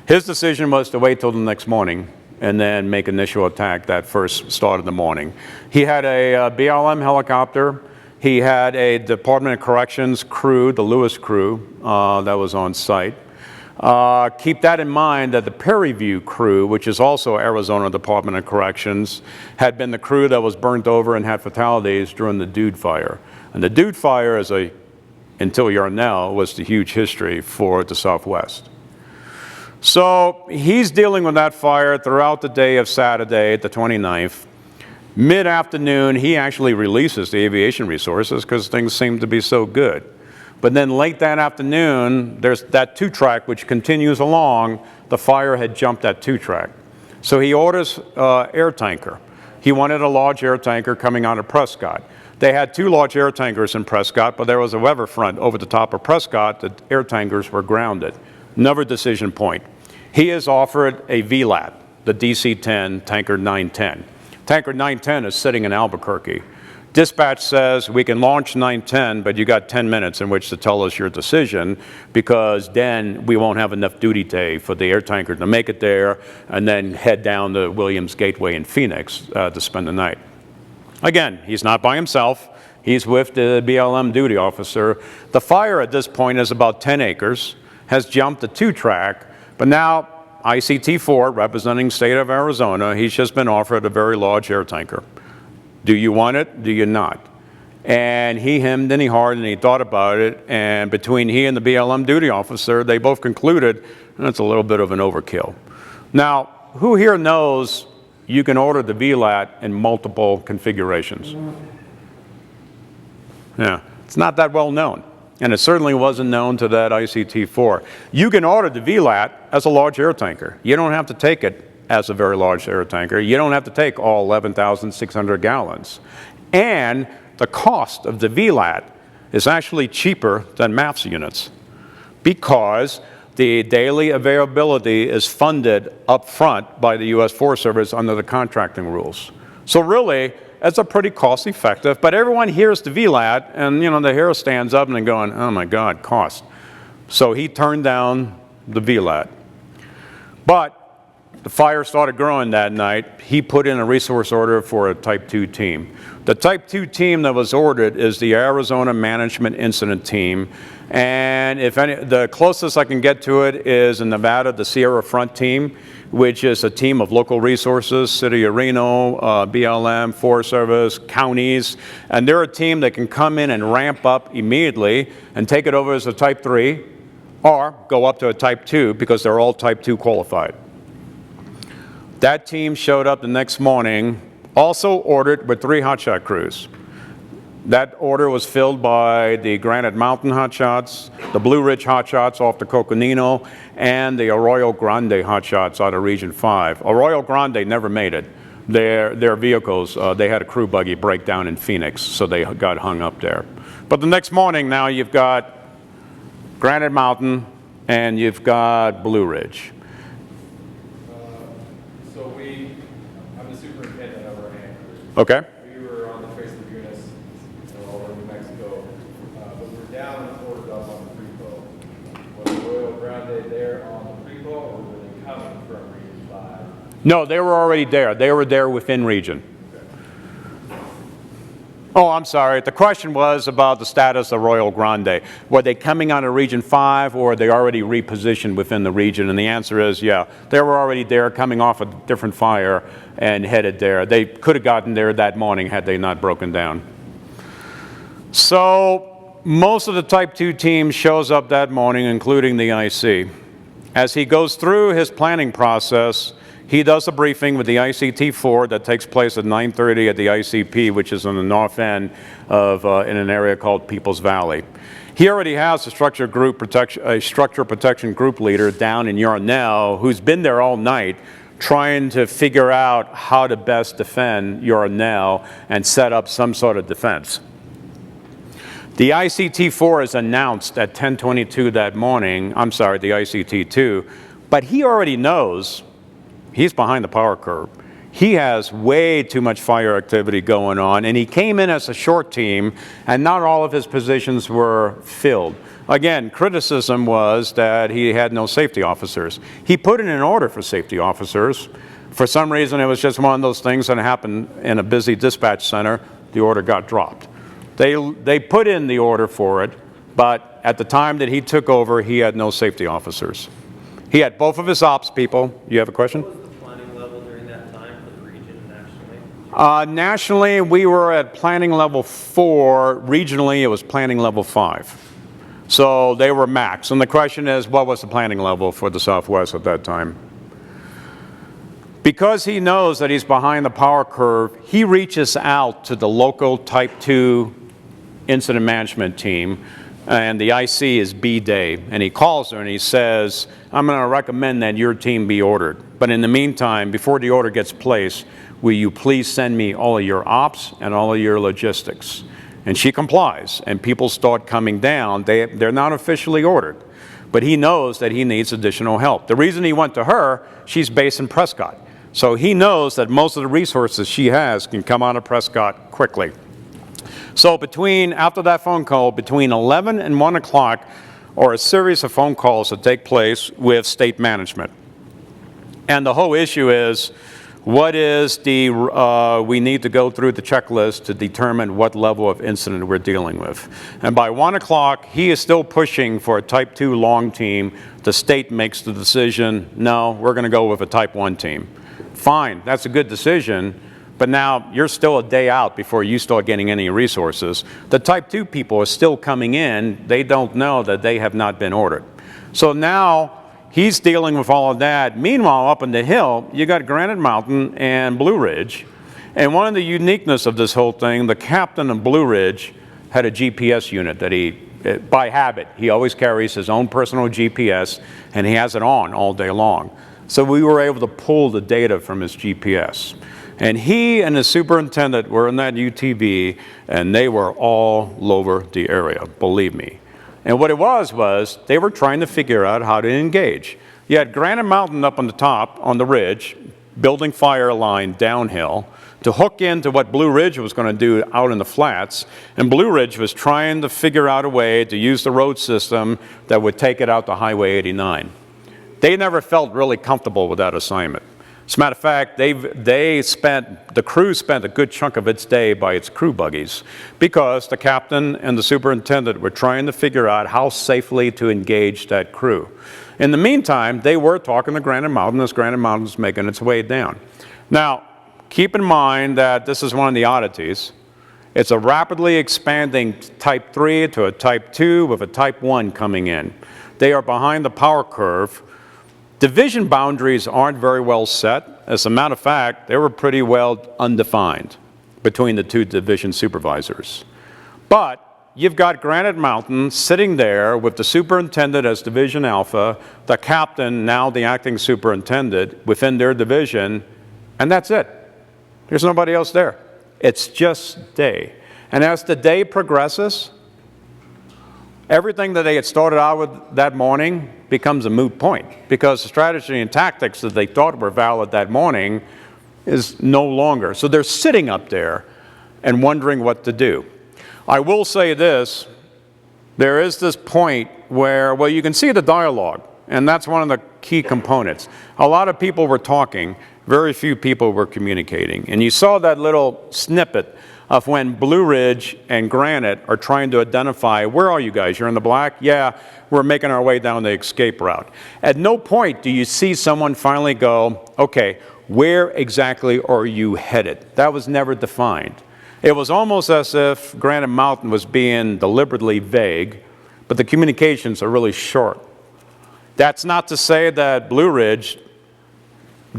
His decision was to wait till the next morning and then make initial attack that first start of the morning. He had a BLM helicopter. He had a Department of Corrections crew, the Lewis crew, that was on site. Keep that in mind that the Prairie View crew, which is also Arizona Department of Corrections, had been the crew that was burnt over and had fatalities during the Dude Fire. And the Dude Fire, until Yarnell, was the huge history for the Southwest. So he's dealing with that fire throughout the day of Saturday, the 29th. Mid-afternoon, he actually releases the aviation resources because things seem to be so good. But then late that afternoon, there's that 2-track which continues along. The fire had jumped that 2-track. So he orders air tanker. He wanted a large air tanker coming out of Prescott. They had 2 large air tankers in Prescott, but there was a weather front over the top of Prescott. The air tankers were grounded. Another decision point. He is offered a VLAT, the DC-10 Tanker 910. Tanker 910 is sitting in Albuquerque. Dispatch says we can launch 910, but you got 10 minutes in which to tell us your decision because then we won't have enough duty day for the air tanker to make it there and then head down to Williams Gateway in Phoenix to spend the night. Again, he's not by himself. He's with the BLM duty officer. The fire at this point is about 10 acres, has jumped the 2-track, but now ICT-4, representing state of Arizona, he's just been offered a very large air tanker. Do you want it? Do you not? And he hemmed and he hawed and he thought about it, and between he and the BLM duty officer, they both concluded that's a little bit of an overkill. Now, who here knows you can order the VLAT in multiple configurations? Yeah, it's not that well known. And it certainly wasn't known to that ICT-4. You can order the VLAT as a large air tanker. You don't have to take it as a very large air tanker. You don't have to take all 11,600 gallons. And the cost of the VLAT is actually cheaper than MAFS units because the daily availability is funded up front by the U.S. Forest Service under the contracting rules. So really, it's a pretty cost-effective, but everyone hears the VLAT, and the hair stands up and they're going, oh my God, cost. So he turned down the VLAT. But the fire started growing that night. He put in a resource order for a Type 2 team. The Type 2 team that was ordered is the Arizona Management Incident Team. And the closest I can get to it is in Nevada, the Sierra Front Team, which is a team of local resources, City of Reno, BLM, Forest Service, counties. And they're a team that can come in and ramp up immediately and take it over as a Type 3 or go up to a Type 2 because they're all Type 2 qualified. That team showed up the next morning, also ordered with 3 hotshot crews. That order was filled by the Granite Mountain hotshots, the Blue Ridge hotshots off the Coconino, and the Arroyo Grande hotshots out of Region 5. Arroyo Grande never made it. Their vehicles, they had a crew buggy break down in Phoenix, so they got hung up there. But the next morning now you've got Granite Mountain and you've got Blue Ridge. I'm the superintendent of our hand. Okay. We were on the Trace Lagunas, all over New Mexico, but we're down and ordered up on the pre-bow. Was Arroyo Grande there on the pre-bow, or were they coming from Region 5? No, they were already there. They were there within region. Oh, I'm sorry. The question was about the status of Arroyo Grande. Were they coming out of Region 5 or are they already repositioned within the region? And the answer is, yeah, they were already there coming off a different fire and headed there. They could have gotten there that morning had they not broken down. So most of the Type 2 team shows up that morning, including the IC. As he goes through his planning process, he does a briefing with the ICT-4 that takes place at 9:30 at the ICP, which is on the north end of in an area called Peoples Valley. He already has a structure protection group leader down in Yarnell who's been there all night trying to figure out how to best defend Yarnell and set up some sort of defense. The ICT-4 is announced at 10:22 that morning. I'm sorry, the ICT-2, but he already knows. He's behind the power curve. He has way too much fire activity going on, and he came in as a short team, and not all of his positions were filled. Again, criticism was that he had no safety officers. He put in an order for safety officers. For some reason, it was just one of those things that happened in a busy dispatch center. The order got dropped. They put in the order for it, but at the time that he took over, he had no safety officers. He had both of his ops people. You have a question? What was the planning level during that time for the region nationally? Nationally, we were at planning level 4. Regionally, it was planning level 5. So they were max. And the question is, what was the planning level for the Southwest at that time? Because he knows that he's behind the power curve, he reaches out to the local Type 2 incident management team, and the IC is B. Day, and he calls her and he says, I'm going to recommend that your team be ordered. But in the meantime, before the order gets placed, will you please send me all of your ops and all of your logistics? And she complies, and people start coming down. They're not officially ordered, but he knows that he needs additional help. The reason he went to her, she's based in Prescott. So he knows that most of the resources she has can come out of Prescott quickly. So after that phone call, between 11 and 1 o'clock, are a series of phone calls that take place with state management. And the whole issue is, what is we need to go through the checklist to determine what level of incident we're dealing with. And by 1 o'clock, he is still pushing for a Type 2 long team. The state makes the decision, no, we're going to go with a Type 1 team. Fine, that's a good decision. But now you're still a day out before you start getting any resources. The Type 2 people are still coming in. They don't know that they have not been ordered. So now he's dealing with all of that. Meanwhile, up in the hill, you got Granite Mountain and Blue Ridge. And one of the uniqueness of this whole thing, the captain of Blue Ridge had a GPS unit that by habit, he always carries his own personal GPS, and he has it on all day long. So we were able to pull the data from his GPS. And he and the superintendent were in that UTV, and they were all over the area, believe me. And what it was they were trying to figure out how to engage. You had Granite Mountain up on the top, on the ridge, building fire line downhill to hook into what Blue Ridge was going to do out in the flats. And Blue Ridge was trying to figure out a way to use the road system that would take it out to Highway 89. They never felt really comfortable with that assignment. As a matter of fact, the crew spent a good chunk of its day by its crew buggies because the captain and the superintendent were trying to figure out how safely to engage that crew. In the meantime, they were talking to Granite Mountain as Granite Mountain's making its way down. Now, keep in mind that this is one of the oddities. It's a rapidly expanding Type 3 to a Type 2 with a Type 1 coming in. They are behind the power curve. Division boundaries aren't very well set. As a matter of fact, they were pretty well undefined between the two division supervisors. But you've got Granite Mountain sitting there with the superintendent as Division Alpha, the captain, now the acting superintendent, within their division, and that's it. There's nobody else there. It's just day. And as the day progresses, everything that they had started out with that morning becomes a moot point because the strategy and tactics that they thought were valid that morning is no longer. So they're sitting up there and wondering what to do. I will say this, there is this point where, well, you can see the dialogue, and that's one of the key components. A lot of people were talking, very few people were communicating. And you saw that little snippet of when Blue Ridge and Granite are trying to identify, where are you guys? You're in the black? Yeah, we're making our way down the escape route. At no point do you see someone finally go, okay, where exactly are you headed? That was never defined. It was almost as if Granite Mountain was being deliberately vague, but the communications are really short. That's not to say that Blue Ridge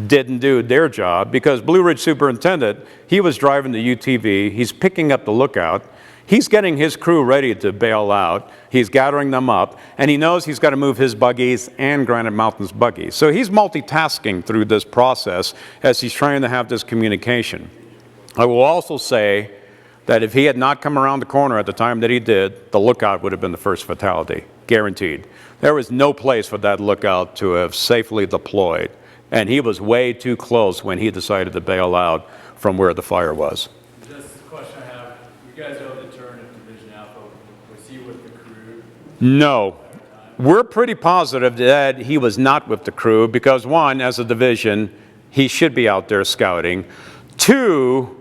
didn't do their job, because Blue Ridge Superintendent, he was driving the UTV, he's picking up the lookout, he's getting his crew ready to bail out, he's gathering them up, and he knows he's got to move his buggies and Granite Mountain's buggies. So he's multitasking through this process as he's trying to have this communication. I will also say that if he had not come around the corner at the time that he did, the lookout would have been the first fatality, guaranteed. There was no place for that lookout to have safely deployed. And he was way too close when he decided to bail out from where the fire was. Just a question I have, you guys know the turn of Division Alpha, was he with the crew? No. We're pretty positive that he was not with the crew because, one, as a division, he should be out there scouting. Two,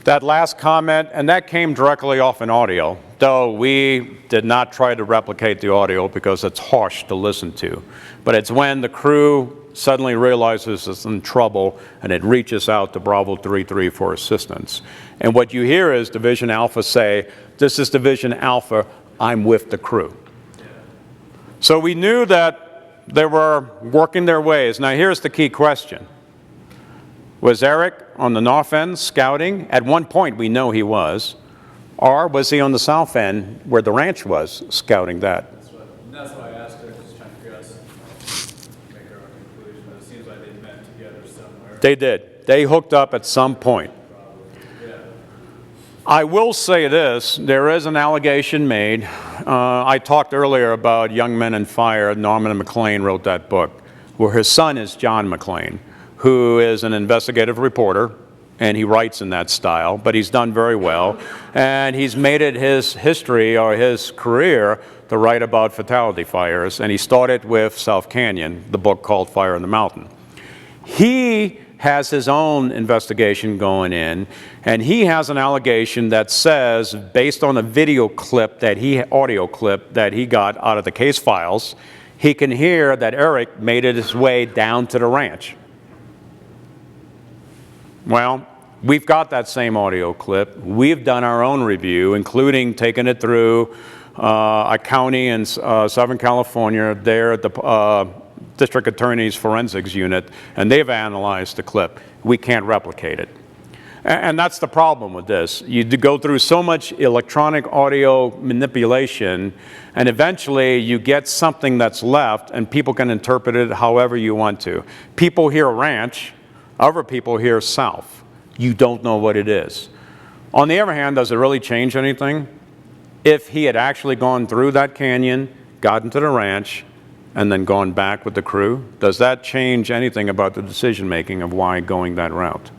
that last comment, and that came directly off an audio, though we did not try to replicate the audio because it's harsh to listen to. But it's when the crew suddenly realizes it's in trouble and it reaches out to Bravo 33 for assistance. And what you hear is Division Alpha say, this is Division Alpha, I'm with the crew. So we knew that they were working their ways. Now here's the key question. Was Eric on the north end scouting? At one point we know he was. Or was he on the south end where the ranch was scouting that? That's why I asked her, just trying to figure out, make our own conclusion, but it seems like they met together somewhere. They did. They hooked up at some point. Yeah. I will say this, there is an allegation made. I talked earlier about Young Men in Fire. Norman McLean wrote that book, where his son is John McLean, who is an investigative reporter, and he writes in that style, but he's done very well. And he's made it his history or his career to write about fatality fires, and he started with South Canyon, the book called Fire in the Mountain. He has his own investigation going in, and he has an allegation that says, based on a audio clip that he got out of the case files, he can hear that Eric made it his way down to the ranch. Well, we've got that same audio clip. We've done our own review, including taking it through a county in Southern California, there the District Attorney's Forensics Unit, and they've analyzed the clip. We can't replicate it. And that's the problem with this. You go through so much electronic audio manipulation, and eventually you get something that's left, and people can interpret it however you want to. People hear ranch, other people hear south. You don't know what it is. On the other hand, does it really change anything? If he had actually gone through that canyon, gotten to the ranch, and then gone back with the crew, does that change anything about the decision-making of why going that route?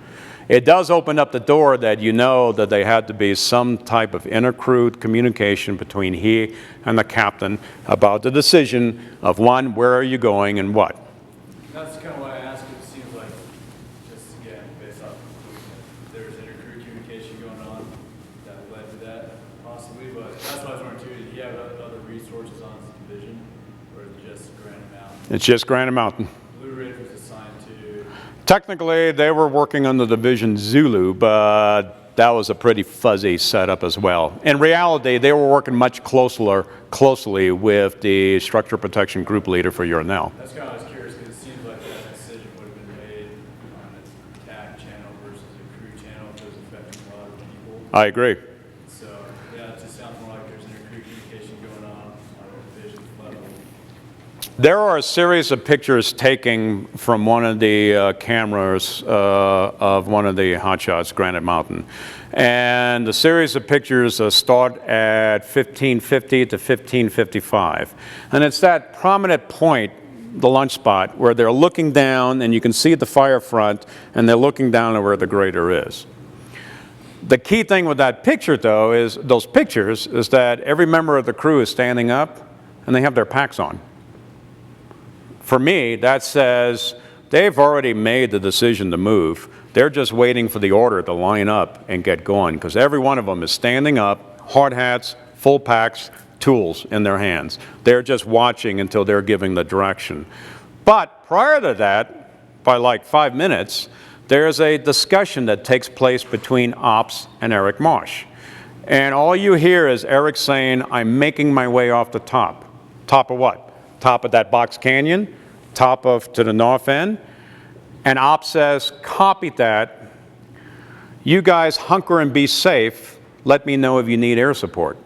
It does open up the door that you know that there had to be some type of inter-crew communication between he and the captain about the decision of, one, where are you going and what? That's kind of why I asked. It seems like, just again, based off there's inter-crew communication going on that led to that possibly, but that's what I was wondering too. Do you have other resources on this division, or is it just Granite Mountain? It's just Granite Mountain. Blue Ridge was assigned to. Technically, they were working on the Division Zulu, but that was a pretty fuzzy setup as well. In reality, they were working much closely with the Structure Protection Group Leader for Yarnell. That's kind of what I was curious, because it seems like that decision would have been made on a TAC channel versus a crew channel, which was affecting a lot of people. I agree. So, yeah, it just sounds more like there's inter-crew communication going on a division level. There are a series of pictures taken from one of the cameras of one of the hotshots, Granite Mountain. And the series of pictures start at 1550 to 1555. And it's that prominent point, the lunch spot, where they're looking down and you can see the fire front and they're looking down at where the grader is. The key thing with that picture, though, is those pictures is that every member of the crew is standing up and they have their packs on. For me, that says they've already made the decision to move. They're just waiting for the order to line up and get going, because every one of them is standing up, hard hats, full packs, tools in their hands. They're just watching until they're giving the direction. But prior to that, by like 5 minutes, there's a discussion that takes place between Ops and Eric Marsh. And all you hear is Eric saying, I'm making my way off the top. Top of what? Top of that box canyon, top of to the north end. And Ops says, copy that. You guys hunker and be safe. Let me know if you need air support.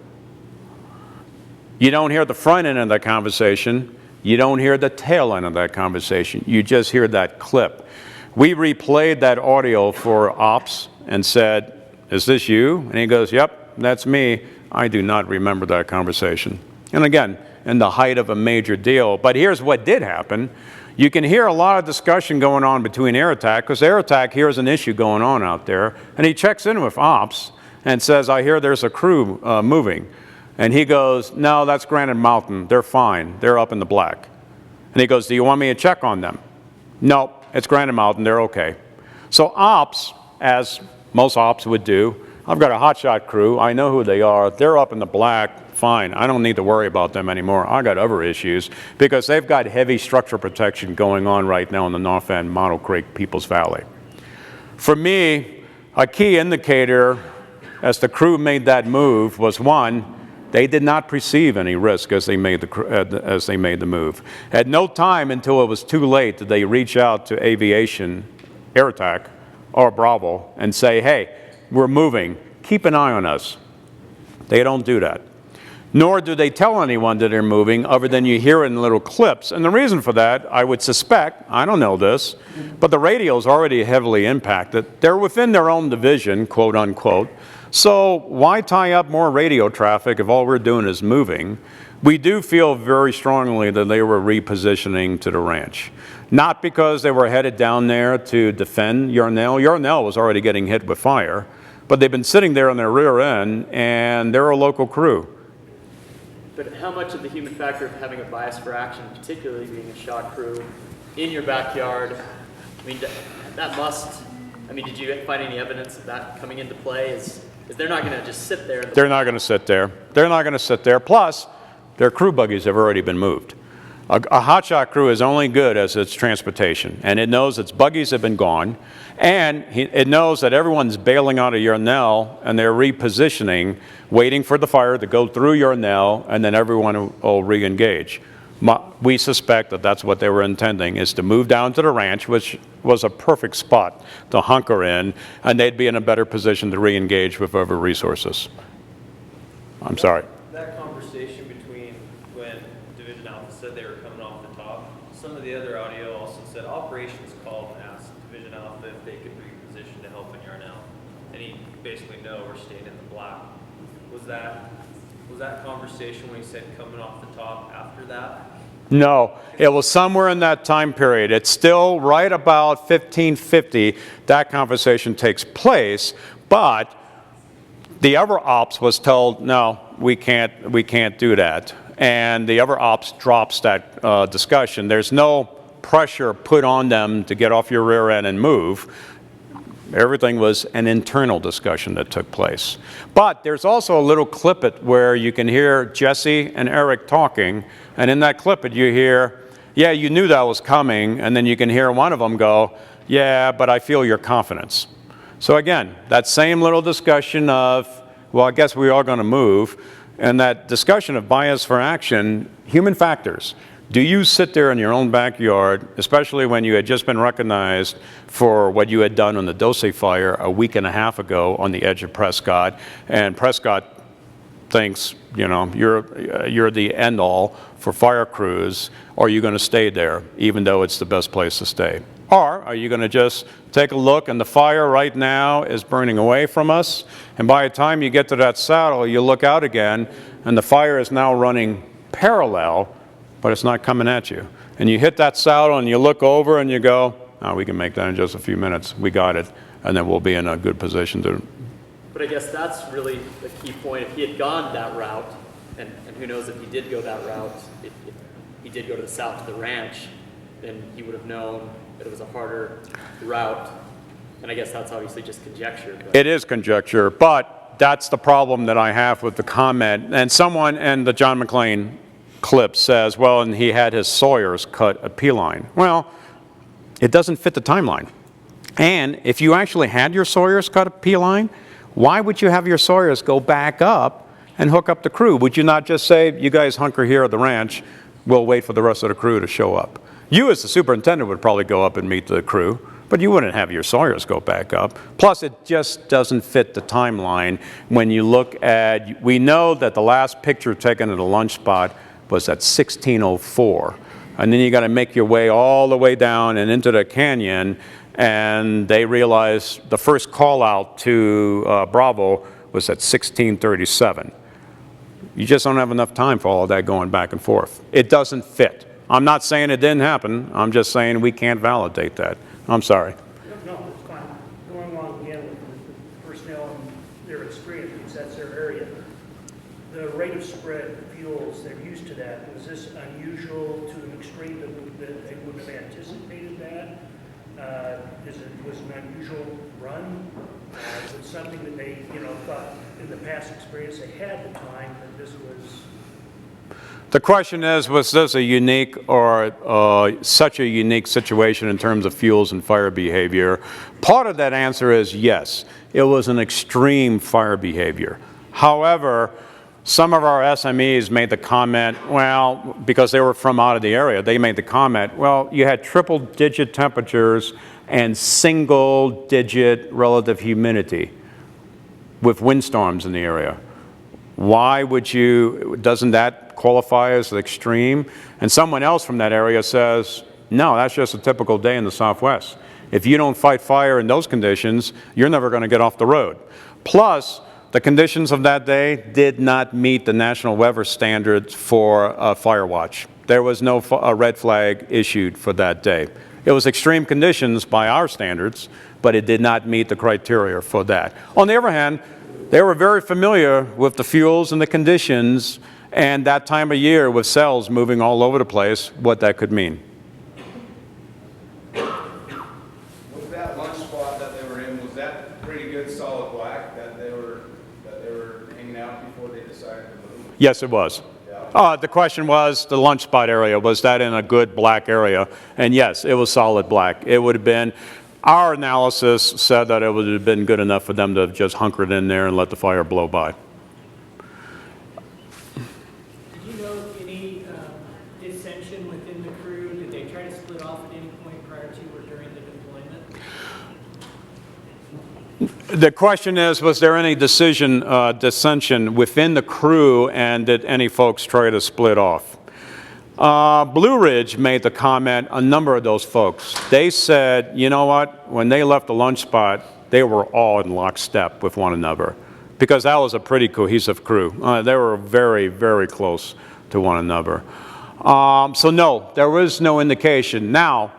You don't hear the front end of that conversation. You don't hear the tail end of that conversation. You just hear that clip. We replayed that audio for Ops and said, is this you? And he goes, yep, that's me. I do not remember that conversation. And again, in the height of a major deal. But here's what did happen. You can hear a lot of discussion going on between Air Attack, because Air Attack hears an issue going on out there, and he checks in with Ops and says, I hear there's a crew moving. And he goes, no, that's Granite Mountain. They're fine. They're up in the black. And he goes, do you want me to check on them? No, it's Granite Mountain. They're okay. So Ops, as most Ops would do, I've got a hotshot crew. I know who they are. They're up in the black. Fine. I don't need to worry about them anymore. I got other issues, because they've got heavy structure protection going on right now in the north end, Model Creek, Peoples Valley. For me, a key indicator as the crew made that move was, one, they did not perceive any risk as they made the move. At no time until it was too late did they reach out to Aviation, Air Attack, or Bravo and say, hey, we're moving. Keep an eye on us. They don't do that. Nor do they tell anyone that they're moving, other than you hear it in little clips. And the reason for that, I would suspect, I don't know this, but the radio's already heavily impacted. They're within their own division, quote unquote. So why tie up more radio traffic if all we're doing is moving? We do feel very strongly that they were repositioning to the ranch. Not because they were headed down there to defend Yarnell. Yarnell was already getting hit with fire, but they've been sitting there on their rear end, and they're a local crew. But how much of the human factor of having a bias for action, particularly being a shot crew in your backyard, I mean, that must, I mean, did you find any evidence of that coming into play? Is they're not going to just sit there? They're not going to sit there. They're not going to sit there. Plus, their crew buggies have already been moved. A hotshot crew is only good as its transportation, and it knows its buggies have been gone, and it knows that everyone's bailing out of Yarnell, and they're repositioning, waiting for the fire to go through Yarnell, and then everyone will re-engage. We suspect that that's what they were intending, is to move down to the ranch, which was a perfect spot to hunker in, and they'd be in a better position to re-engage with other resources. I'm sorry. That conversation between when Division Alpha said they were coming off the top, some of the other audio also said operations called and asked Division Alpha if they could reposition to help in Yarnell. And he basically, no, we're staying in the black. Was that Was that conversation when you said coming off the top after that? No, it was somewhere in that time period. It's still right about 1550 that conversation takes place, but the other ops was told, no, we can't do that. And the other ops drops that discussion. There's no pressure put on them to get off your rear end and move. Everything was an internal discussion that took place. But there's also a little clippet where you can hear Jesse and Eric talking, and in that clippet you hear, yeah, you knew that was coming, and then you can hear one of them go, yeah, but I feel your confidence. So again, that same little discussion of, well, I guess we are going to move, and that discussion of bias for action, human factors. Do you sit there in your own backyard, especially when you had just been recognized for what you had done on the Dose fire a week and a half ago on the edge of Prescott, and Prescott thinks, you know, you're the end all for fire crews, or are you going to stay there, even though it's the best place to stay? Or are you going to just take a look and the fire right now is burning away from us, and by the time you get to that saddle, you look out again, and the fire is now running parallel, but it's not coming at you. And you hit that saddle and you look over and you go, oh, we can make that in just a few minutes. We got it. And then we'll be in a good position to... But I guess that's really the key point. If he had gone that route, and who knows if he did go that route, if he did go to the south to the ranch, then he would have known that it was a harder route. And I guess that's obviously just conjecture. But. It is conjecture, but that's the problem that I have with the comment. And someone in the John McClane clip says, well, and he had his sawyers cut a pea line. Well, it doesn't fit the timeline. And if you actually had your sawyers cut a pea line, why would you have your sawyers go back up and hook up the crew? Would you not just say, you guys hunker here at the ranch, we'll wait for the rest of the crew to show up? You as the superintendent would probably go up and meet the crew, but you wouldn't have your sawyers go back up. Plus, it just doesn't fit the timeline. When you look at, we know that the last picture taken at a lunch spot was at 1604. And then you got to make your way all the way down and into the canyon, and they realized the first call out to Bravo was at 1637. You just don't have enough time for all of that going back and forth. It doesn't fit. I'm not saying it didn't happen. I'm just saying we can't validate that. I'm sorry. No, it's fine. Going along again with the personnel and their experience, because that's their area. The rate of spread of fuels, they're used to that. Was this unusual to an extreme that they wouldn't have anticipated that? Was it an unusual run? Was it something that they, thought in the past experience they had the time that this was? The question is, was this a unique or such a unique situation in terms of fuels and fire behavior? Part of that answer is yes. It was an extreme fire behavior. However, some of our SMEs made the comment, well, because they were from out of the area, they made the comment, well, you had triple-digit temperatures and single-digit relative humidity with windstorms in the area. Why would you, doesn't that qualify as extreme? And someone else from that area says, no, that's just a typical day in the Southwest. If you don't fight fire in those conditions, you're never going to get off the road. Plus, the conditions of that day did not meet the national weather standards for a fire watch. There was no red flag issued for that day. It was extreme conditions by our standards, but it did not meet the criteria for that. On the other hand, they were very familiar with the fuels and the conditions and that time of year with cells moving all over the place, what that could mean. Was that lunch spot that they were in, was that pretty good solid black that they were hanging out before they decided to move? Yes, it was. The question was the lunch spot area, was that in a good black area? And yes, it was solid black. It would have been, our analysis said that it would have been good enough for them to have just hunkered in there and let the fire blow by. Did you know any dissension within the crew? Did they try to split off at any point prior to or during the deployment? The question is, was there any dissension within the crew, and did any folks try to split off? Blue Ridge made the comment, a number of those folks. They said, you know what, when they left the lunch spot, they were all in lockstep with one another. because that was a pretty cohesive crew. They were very, very close to one another. So no, there was no indication. Now,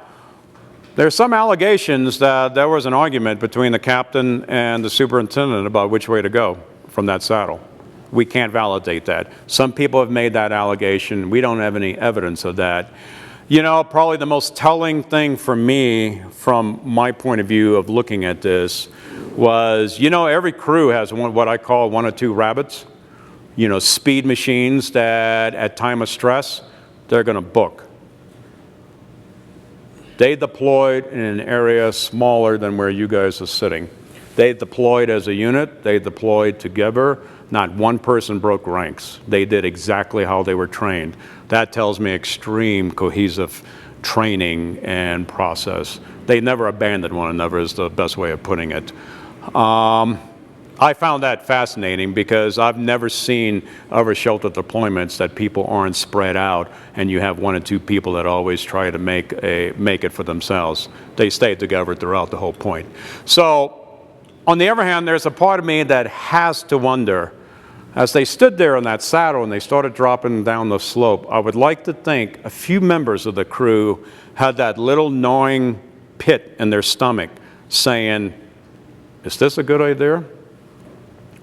there's some allegations that there was an argument between the captain and the superintendent about which way to go from that saddle. We can't validate that. Some people have made that allegation. We don't have any evidence of that. You know, probably the most telling thing for me, from my point of view of looking at this, was, you know, every crew has what I call one or two rabbits. You know, speed machines that at time of stress, they're going to book. They deployed in an area smaller than where you guys are sitting. They deployed as a unit. They deployed together. Not one person broke ranks. They did exactly how they were trained. That tells me extreme cohesive training and process. They never abandoned one another is the best way of putting it. I found that fascinating because I've never seen other shelter deployments that people aren't spread out and you have one or two people that always try to make it for themselves. They stayed together throughout the whole point. So, on the other hand, there's a part of me that has to wonder, as they stood there on that saddle and they started dropping down the slope, I would like to think a few members of the crew had that little gnawing pit in their stomach saying, is this a good idea?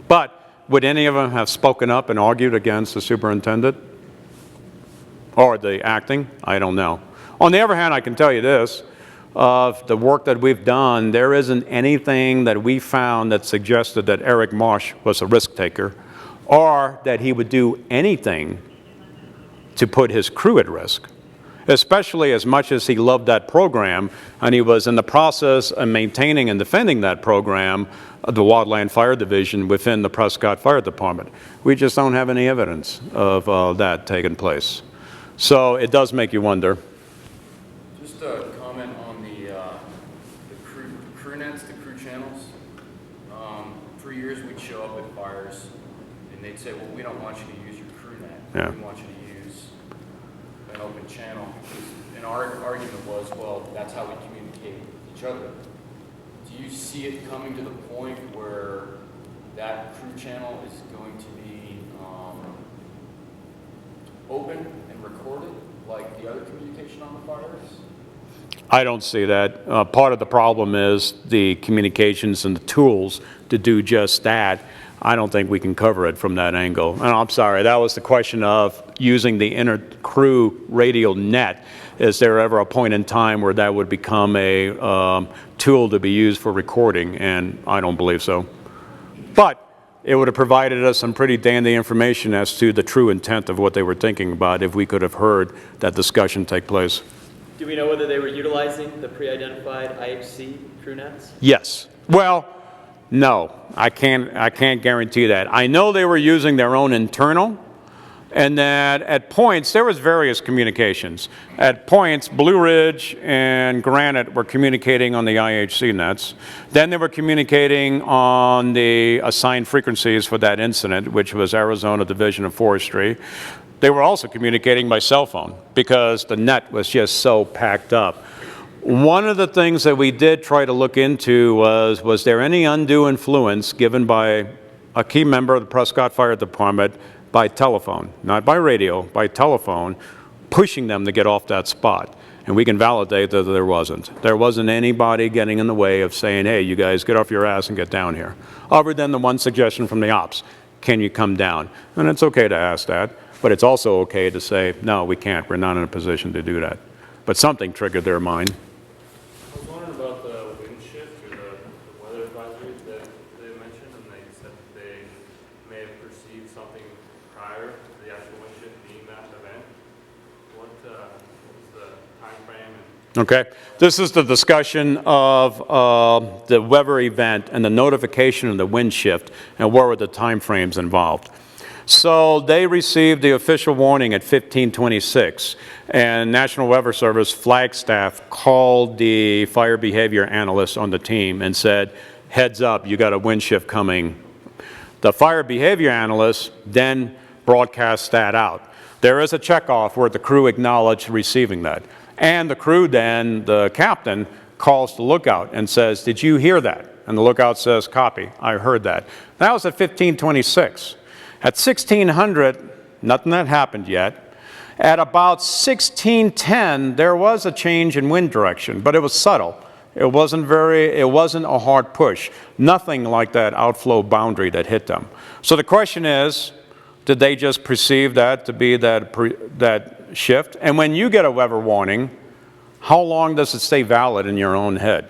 But would any of them have spoken up and argued against the superintendent? Or the acting? I don't know. On the other hand, I can tell you this. Of the work that we've done, there isn't anything that we found that suggested that Eric Marsh was a risk taker or that he would do anything to put his crew at risk, especially as much as he loved that program and he was in the process of maintaining and defending that program, the Wildland Fire Division within the Prescott Fire Department. We just don't have any evidence of that taking place. So it does make you wonder. Just a comment on the crew nets, the crew channels. For years we'd show up at fires and they'd say, well, we don't want you to use your crew net. Yeah. We want you to use an open channel. And our argument was, well, that's how we communicate with each other. Do you see it coming to the point where that crew channel is going to be open and recorded like the other communication on the fires? I don't see that. Part of the problem is the communications and the tools to do just that. I don't think we can cover it from that angle. And I'm sorry, that was the question of using the inter-crew radial net. Is there ever a point in time where that would become a tool to be used for recording? And I don't believe so. But it would have provided us some pretty dandy information as to the true intent of what they were thinking about if we could have heard that discussion take place. Do we know whether they were utilizing the pre-identified IHC crew nets? Yes. Well, no, I can't guarantee that. I know they were using their own internal, and that at points, there was various communications. At points, Blue Ridge and Granite were communicating on the IHC nets. Then they were communicating on the assigned frequencies for that incident, which was Arizona Division of Forestry. They were also communicating by cell phone because the net was just so packed up. One of the things that we did try to look into was there any undue influence given by a key member of the Prescott Fire Department by telephone, not by radio, by telephone, pushing them to get off that spot. And we can validate that there wasn't. There wasn't anybody getting in the way of saying, hey, you guys get off your ass and get down here. Other than the one suggestion from the ops, can you come down? And it's okay to ask that, but it's also okay to say, no, we can't. We're not in a position to do that. But something triggered their mind. I was wondering about the wind shift or the weather advisories that they mentioned, and they said that they may have perceived something prior to the actual wind shift being that event. What was the time frame? Okay, this is the discussion of the weather event and the notification of the wind shift and what were the time frames involved. So they received the official warning at 15:26, and National Weather Service Flagstaff called the fire behavior analyst on the team and said, heads up, you got a wind shift coming. The fire behavior analyst then broadcast that out. There is a checkoff where the crew acknowledged receiving that. And the crew then, the captain, calls the lookout and says, did you hear that? And the lookout says, copy, I heard that. That was at 1526. At 1600, nothing had happened yet. At about 1610, there was a change in wind direction, but it was subtle. It wasn't a hard push. Nothing like that outflow boundary that hit them. So the question is, did they just perceive that to be that shift? And when you get a weather warning, how long does it stay valid in your own head?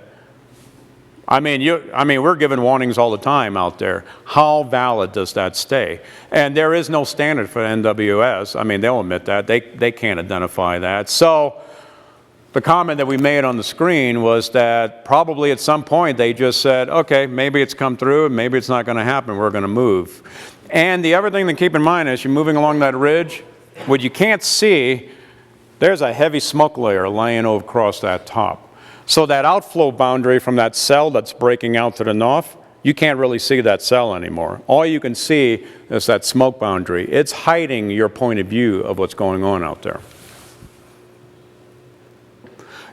I mean, we're given warnings all the time out there. How valid does that stay? And there is no standard for NWS. I mean, they'll admit that. They can't identify that. So the comment that we made on the screen was that probably at some point they just said, okay, maybe it's come through, and maybe it's not going to happen. We're going to move. And the other thing to keep in mind as you're moving along that ridge, what you can't see, there's a heavy smoke layer laying across that top. So that outflow boundary from that cell that's breaking out to the north, you can't really see that cell anymore. All you can see is that smoke boundary. It's hiding your point of view of what's going on out there.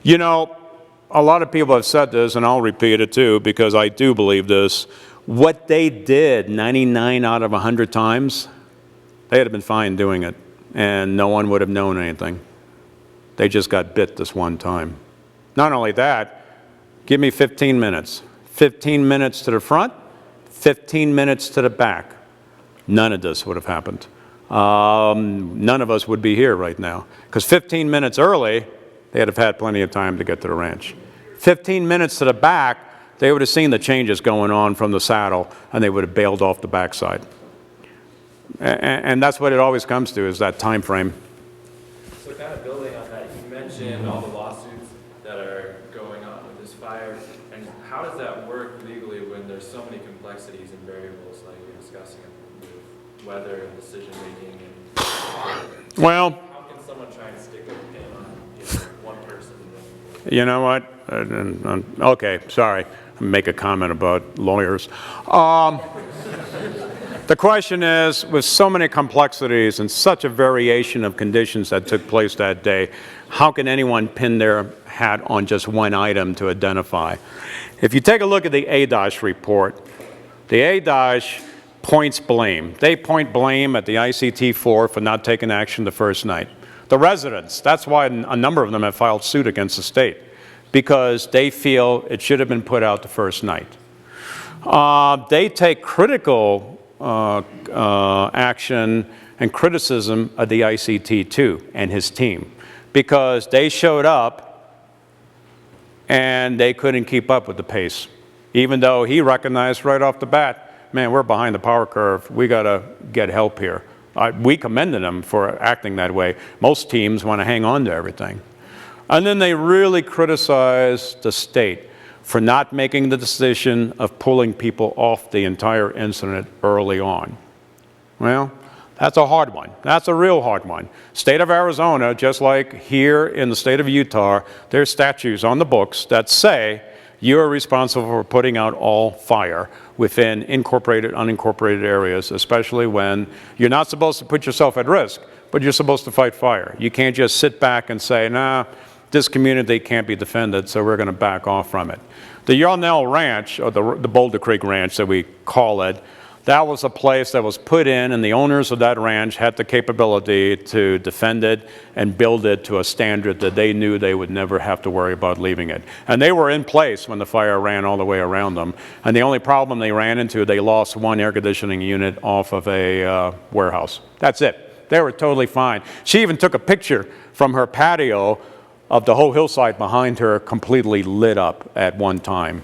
You know, a lot of people have said this, and I'll repeat it too, because I do believe this. What they did 99 out of 100 times, they'd have been fine doing it, and no one would have known anything. They just got bit this one time. Not only that, give me 15 minutes. 15 minutes to the front, 15 minutes to the back. None of this would have happened. None of us would be here right now. Because 15 minutes early, they'd have had plenty of time to get to the ranch. 15 minutes to the back, they would have seen the changes going on from the saddle, and they would have bailed off the backside. And that's what it always comes to, is that time frame. So kind of building on that, you mentioned all the lawsuits that are going on with this fire, and how does that work legally when there's so many complexities and variables like you're discussing with weather and decision making? And Well, how can someone try and stick a pin on one person? you know what? Okay, sorry. Make a comment about lawyers. The question is, with so many complexities and such a variation of conditions that took place that day, how can anyone pin their hat on just one item to identify? If you take a look at the ADOSH report, the ADOSH points blame. They point blame at the ICT-4 for not taking action the first night. The residents, that's why a number of them have filed suit against the state, because they feel it should have been put out the first night. They take critical action and criticism of the ICT too and his team, because they showed up and they couldn't keep up with the pace, even though he recognized right off the bat, man, we're behind the power curve, we got to get help here. We commended them for acting that way. Most teams want to hang on to everything. And then they really criticized the state for not making the decision of pulling people off the entire incident early on. Well, that's a hard one. That's a real hard one. State of Arizona, just like here in the state of Utah, there's statutes on the books that say you are responsible for putting out all fire within incorporated, unincorporated areas, especially when you're not supposed to put yourself at risk, but you're supposed to fight fire. You can't just sit back and say, nah, this community can't be defended, so we're going to back off from it. The Yarnell Ranch, or the Boulder Creek Ranch that we call it, that was a place that was put in, and the owners of that ranch had the capability to defend it and build it to a standard that they knew they would never have to worry about leaving it. And they were in place when the fire ran all the way around them. And the only problem they ran into, they lost one air conditioning unit off of a warehouse. That's it. They were totally fine. She even took a picture from her patio of the whole hillside behind her completely lit up at one time.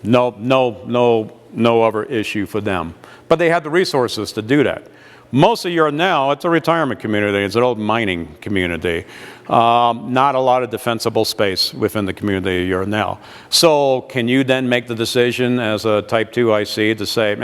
No other issue for them. But they had the resources to do that. Most of Yarnell, it's a retirement community. It's an old mining community. Not a lot of defensible space within the community of Yarnell. So can you then make the decision as a Type 2 IC to say,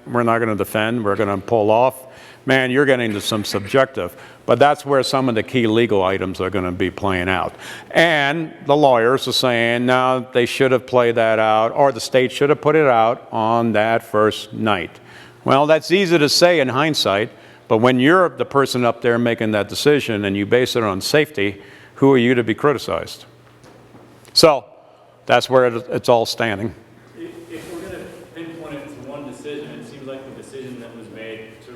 we're not going to defend, we're going to pull off? Man, you're getting into some subjective. But that's where some of the key legal items are going to be playing out. And the lawyers are saying, no, they should have played that out, or the state should have put it out on that first night. Well, that's easy to say in hindsight, but when you're the person up there making that decision and you base it on safety, who are you to be criticized? So that's where it's all standing. decision that was made to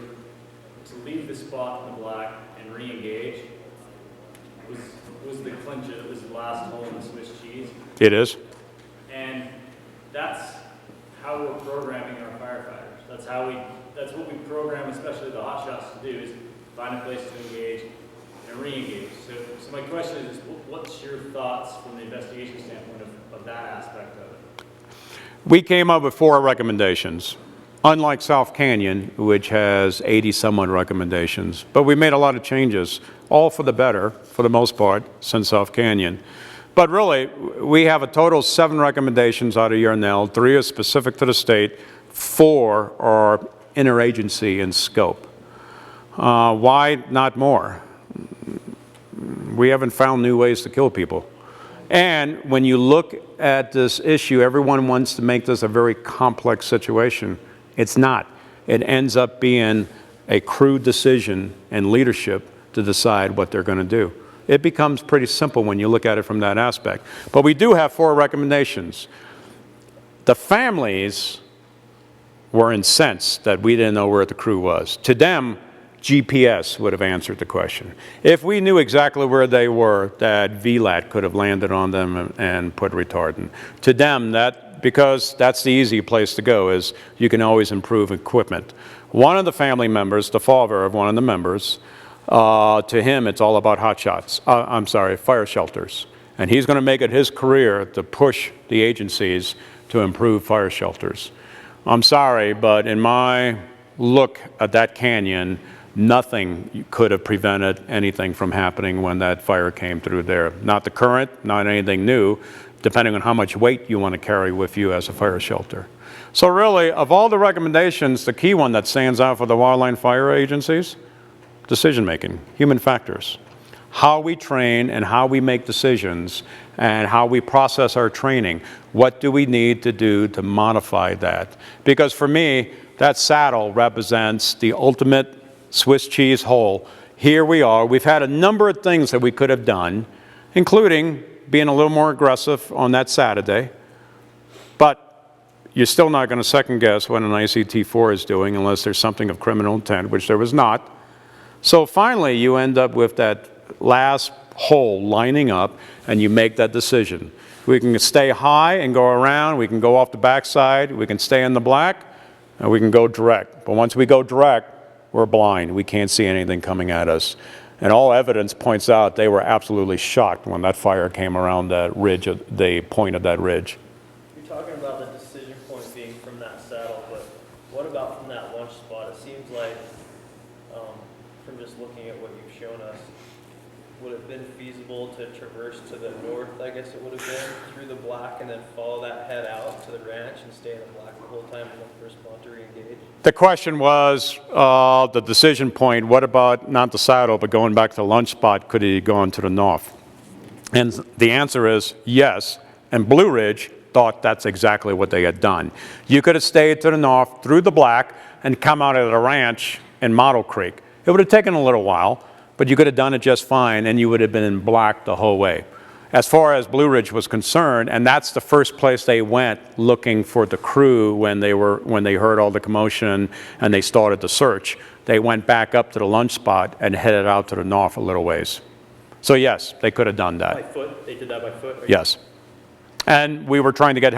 leave the spot in the black and re-engage was the clincher. It was the last hole in the Swiss cheese. It is. And that's how we're programming our firefighters. That's what we program, especially the hot shots, to do, is find a place to engage and re-engage. So my question is, what's your thoughts from the investigation standpoint of that aspect of it? We came up with 4 recommendations, unlike South Canyon, which has 80-some-odd recommendations. But we made a lot of changes, all for the better, for the most part, since South Canyon. But really, we have a total of 7 recommendations out of Yarnell. 3 are specific to the state. 4 are interagency in scope. Why not more? We haven't found new ways to kill people. And when you look at this issue, everyone wants to make this a very complex situation. It's not. It ends up being a crew decision and leadership to decide what they're going to do. It becomes pretty simple when you look at it from that aspect. But we do have 4 recommendations. The families were incensed that we didn't know where the crew was. To them, GPS would have answered the question. If we knew exactly where they were, that VLAT could have landed on them and put retardant. To them, because that's the easy place to go, is you can always improve equipment. One of the family members, the father of one of the members, to him it's all about fire shelters. And he's going to make it his career to push the agencies to improve fire shelters. I'm sorry, but in my look at that canyon, nothing could have prevented anything from happening when that fire came through there. Not the current, not anything new, depending on how much weight you want to carry with you as a fire shelter. So really, of all the recommendations, the key one that stands out for the wildland fire agencies, decision-making, human factors. How we train and how we make decisions and how we process our training. What do we need to do to modify that? Because for me, that saddle represents the ultimate Swiss cheese hole. Here we are. We've had a number of things that we could have done, including being a little more aggressive on that Saturday. But you're still not going to second guess what an ICT-4 is doing unless there's something of criminal intent, which there was not. So finally, you end up with that last hole lining up, and you make that decision. We can stay high and go around. We can go off the backside. We can stay in the black, and we can go direct. But once we go direct, we're blind. We can't see anything coming at us. And all evidence points out they were absolutely shocked when that fire came around that ridge, the point of that ridge. You're talking about the decision point being from that saddle, but what about from that launch spot? It seems like, from just looking at what you've shown us, would it have been feasible to traverse to the north, I guess it would have been, through the black and then follow that head out to the ranch and stay in the black the whole time and look for a spot to re-engage? The question was, the decision point, what about not the saddle, but going back to the lunch spot, could he go on to the north? And the answer is yes, and Blue Ridge thought that's exactly what they had done. You could have stayed to the north through the black and come out of the ranch in Model Creek. It would have taken a little while, but you could have done it just fine, and you would have been in black the whole way. As far as Blue Ridge was concerned, and that's the first place they went looking for the crew when they heard all the commotion and they started the search. They went back up to the lunch spot and headed out to the north a little ways. So yes, they could have done that. By foot? They did that by foot? Yes. And we were trying to get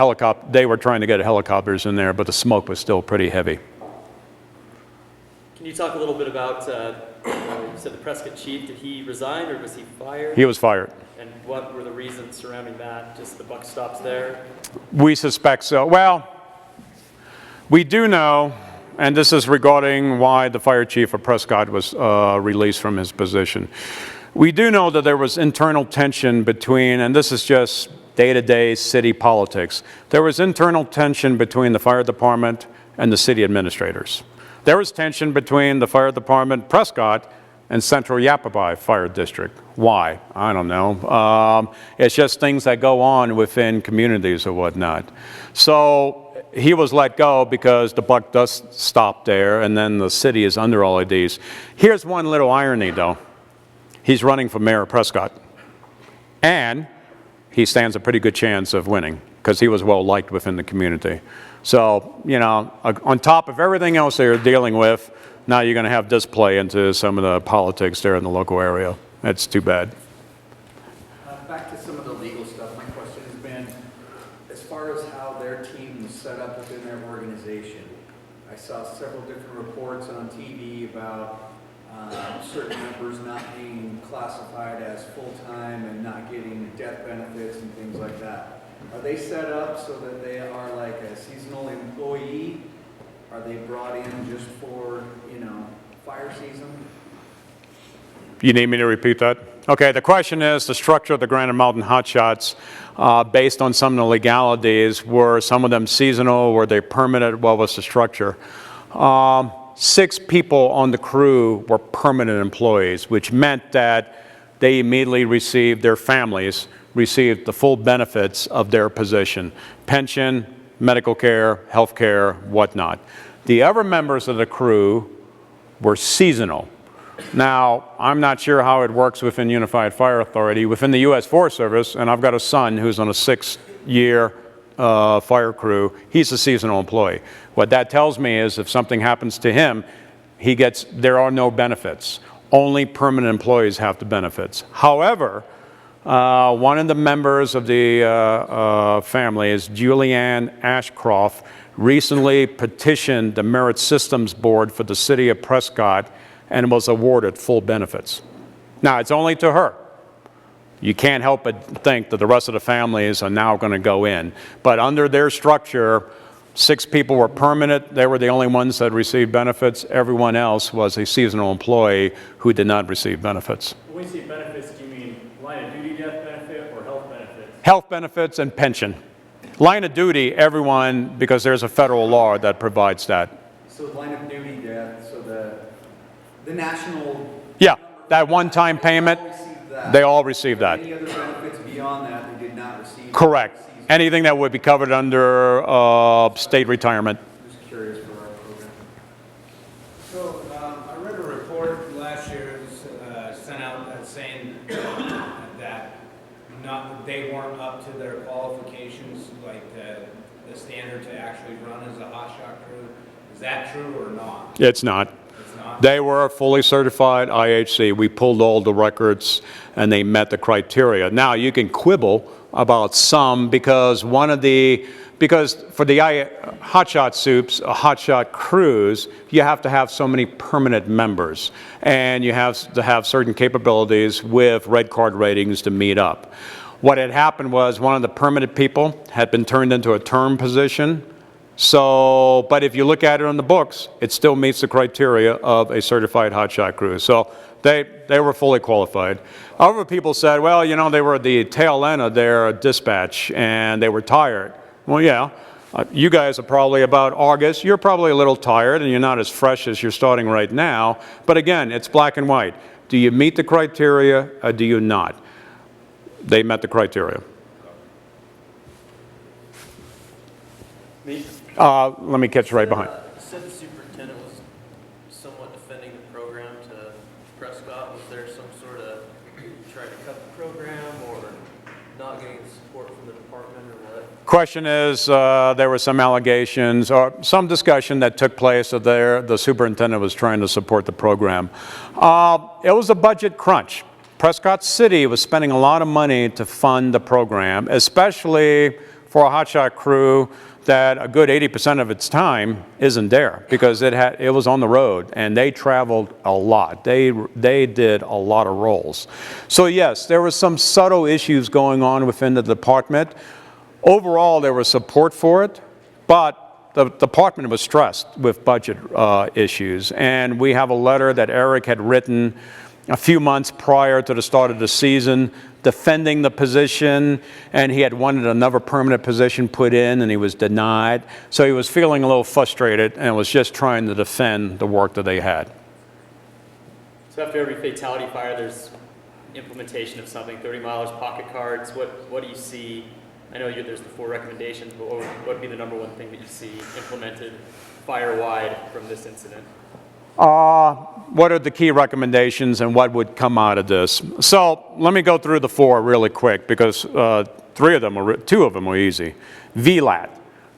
they were trying to get helicopters in there, but the smoke was still pretty heavy. Can you talk a little bit about, you said the Prescott chief, did he resign or was he fired? He was fired. And what were the reasons surrounding that? Just the buck stops there? We suspect so. Well, we do know, and this is regarding why the fire chief of Prescott was released from his position. We do know that there was internal tension between, and this is just day-to-day city politics, there was internal tension between the fire department and the city administrators. There was tension between the fire department, Prescott, and Central Yavapai Fire District. Why? I don't know. It's just things that go on within communities or whatnot. So he was let go because the buck does stop there, and then the city is under all of these. Here's one little irony, though. He's running for mayor of Prescott, and he stands a pretty good chance of winning. because he was well liked within the community. So, you know, on top of everything else they're dealing with, now you're going to have this play into some of the politics there in the local area. That's too bad. Back to some of the legal stuff, my question has been, as far as how their team was set up within their organization, I saw several different reports on TV about certain members not being classified as full-time and not getting death benefits and things like that. Are they set up so that they are like a seasonal employee? Are they brought in just for, you know, fire season? You need me to repeat that? Okay, the question is the structure of the Granite Mountain Hotshots, based on some of the legalities, were some of them seasonal, were they permanent, what was the structure? 6 people on the crew were permanent employees, which meant that they immediately received, their families received the full benefits of their position: pension, medical care, health care, whatnot. The other members of the crew were seasonal. Now, I'm not sure how it works within Unified Fire Authority. Within the U.S. Forest Service, and I've got a son who's on a 6-year fire crew, he's a seasonal employee. What that tells me is if something happens to him, there are no benefits. Only permanent employees have the benefits. However, one of the members of the family is Julianne Ashcroft, recently petitioned the Merit Systems Board for the city of Prescott and was awarded full benefits. Now, it's only to her. You can't help but think that the rest of the families are now going to go in. But under their structure, 6 people were permanent. They were the only ones that received benefits. Everyone else was a seasonal employee who did not receive benefits. When you say benefits, do you mean line of duty death benefit or health benefits? Health benefits and pension. Line of duty, everyone, because there's a federal law that provides that. So line of duty death, so the national... Yeah, that one-time payment, they all receive that. Any other benefits beyond that, they did not receive? Correct. Anything that would be covered under state retirement. Just curious for our program. So I read a report last year sent out saying that they weren't up to their qualifications, like the standard to actually run as a hotshot crew. Is that true or not? It's not. It's not? They were a fully certified IHC. We pulled all the records and they met the criteria. Now you can quibble about some because for the hotshot soups, hotshot crews, you have to have so many permanent members and you have to have certain capabilities with red card ratings to meet up. What had happened was one of the permanent people had been turned into a term position. So, but if you look at it on the books, it still meets the criteria of a certified hotshot crew. So they were fully qualified. Other people said, well, you know, they were at the tail end of their dispatch and they were tired. Well, yeah, you guys are probably about August. You're probably a little tired and you're not as fresh as you're starting right now. But again, it's black and white. Do you meet the criteria or do you not? They met the criteria. Let me catch you right behind. You said the superintendent was somewhat defending the program to Prescott. Was there some sort of trying to cut the program or not getting the support from the department or what? Question is, there were some allegations or some discussion that took place of the superintendent was trying to support the program. It was a budget crunch. Prescott City was spending a lot of money to fund the program, especially for a hotshot crew that a good 80% of its time isn't there because it was on the road and they traveled a lot. They did a lot of roles. So yes, there were some subtle issues going on within the department. Overall, there was support for it, but the department was stressed with budget issues. And we have a letter that Eric had written a few months prior to the start of the season defending the position, and he had wanted another permanent position put in and he was denied. So he was feeling a little frustrated and was just trying to defend the work that they had. So after every fatality fire, there's implementation of something, 30 miles, pocket cards. What do you see? I know there's the 4 recommendations, but what would be the number one thing that you see implemented fire-wide from this incident? What are the key recommendations and what would come out of this? So let me go through the 4 really quick because two of them were easy. VLAT.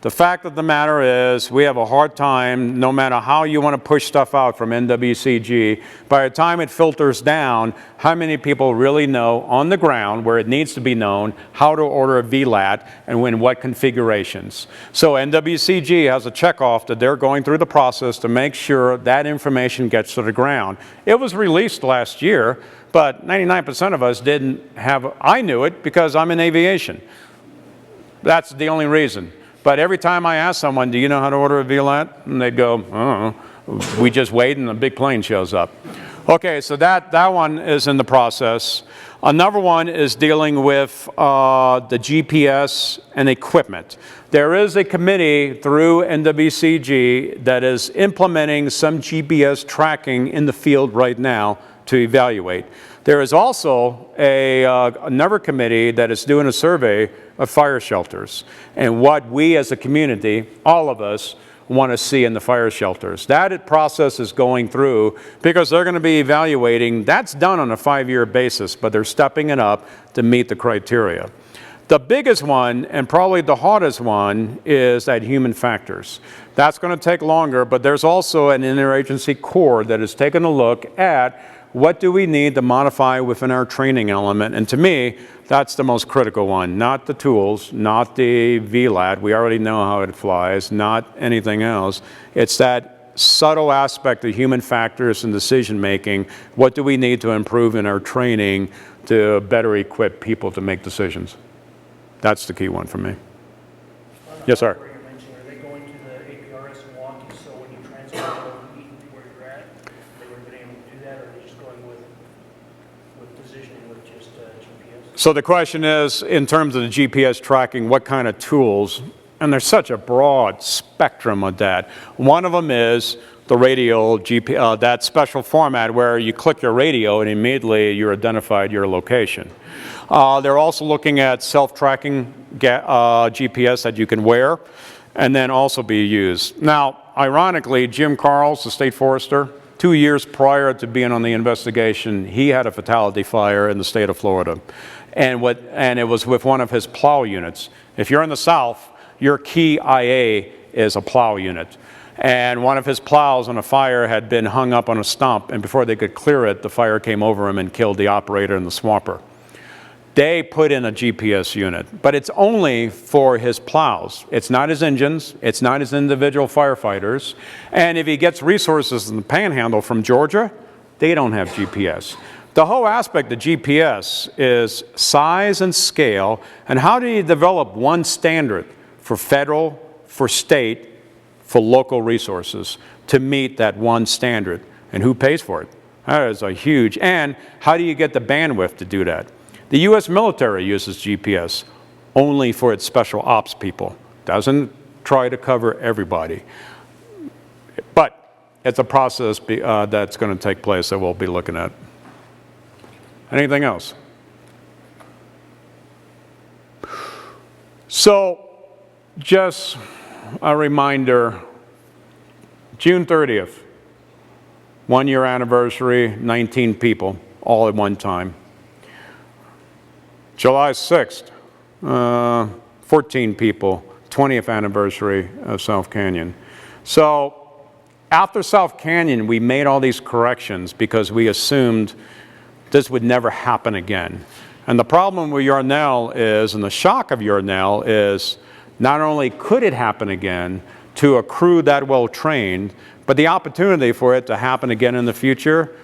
The fact of the matter is we have a hard time, no matter how you want to push stuff out from NWCG, by the time it filters down, how many people really know on the ground where it needs to be known how to order a VLAT and in what configurations. So NWCG has a checkoff that they're going through the process to make sure that information gets to the ground. It was released last year, but 99% of us didn't have, I knew it because I'm in aviation. That's the only reason. But every time I ask someone, do you know how to order a VLAT? And they'd go, I don't know. We just wait and a big plane shows up. Okay, so that one is in the process. Another one is dealing with the GPS and equipment. There is a committee through NWCG that is implementing some GPS tracking in the field right now to evaluate. There is also another committee that is doing a survey of fire shelters and what we as a community, all of us, want to see in the fire shelters. That process is going through because they're going to be evaluating. That's done on a 5-year basis, but they're stepping it up to meet the criteria. The biggest one, and probably the hardest one, is that human factors. That's going to take longer, but there's also an interagency core that is taking a look at what do we need to modify within our training element? And to me, that's the most critical one. Not the tools, not the VLAT. We already know how it flies, not anything else. It's that subtle aspect of human factors and decision making. What do we need to improve in our training to better equip people to make decisions? That's the key one for me. Yes, sir. Where you mentioned, are they going to the APRS in Milwaukee, so when you transfer over where you're at, they would have been able to do that, or are they just going with positioning with just GPS? So the question is, in terms of the GPS tracking, what kind of tools? And there's such a broad spectrum of that. One of them is the radio, that special format where you click your radio and immediately you're identified your location. They're also looking at self-tracking GPS that you can wear and then also be used. Now, ironically, Jim Carls, the state forester, 2 years prior to being on the investigation, he had a fatality fire in the state of Florida. And it was with one of his plow units. If you're in the South, your key IA is a plow unit. And one of his plows on a fire had been hung up on a stump, and before they could clear it, the fire came over him and killed the operator and the swamper. They put in a GPS unit, but it's only for his plows. It's not his engines, it's not his individual firefighters, and if he gets resources in the panhandle from Georgia, they don't have GPS. The whole aspect of GPS is size and scale, and how do you develop one standard for federal, for state, for local resources to meet that one standard, and who pays for it? That is a huge, and how do you get the bandwidth to do that? The U.S. military uses GPS only for its special ops people. Doesn't try to cover everybody. But it's a process that's going to take place that we'll be looking at. Anything else? So, just a reminder, June 30th, 1 year anniversary, 19 people, all at one time. July 6th, 14 people, 20th anniversary of South Canyon. So after South Canyon, we made all these corrections because we assumed this would never happen again. And the problem with Yarnell is, and the shock of Yarnell is, not only could it happen again to a crew that well trained, but the opportunity for it to happen again in the future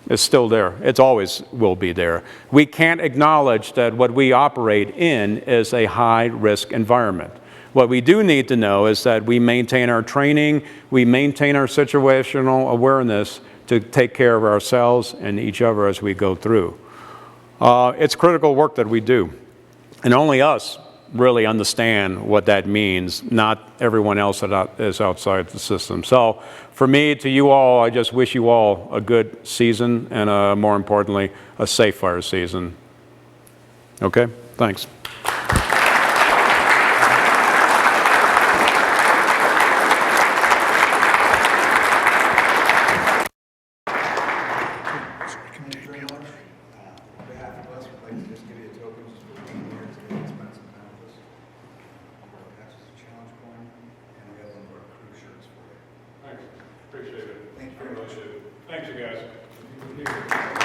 is still there. It always will be there. We can't acknowledge that what we operate in is a high-risk environment. What we do need to know is that we maintain our training, we maintain our situational awareness to take care of ourselves and each other as we go through. It's critical work that we do, and only us really understand what that means, not everyone else that is outside the system. So for me, to you all, I just wish you all a good season and more importantly, a safe fire season. Okay, thanks. On behalf of us, we'd like to just give you a token just for being here. It's very expensive. Here.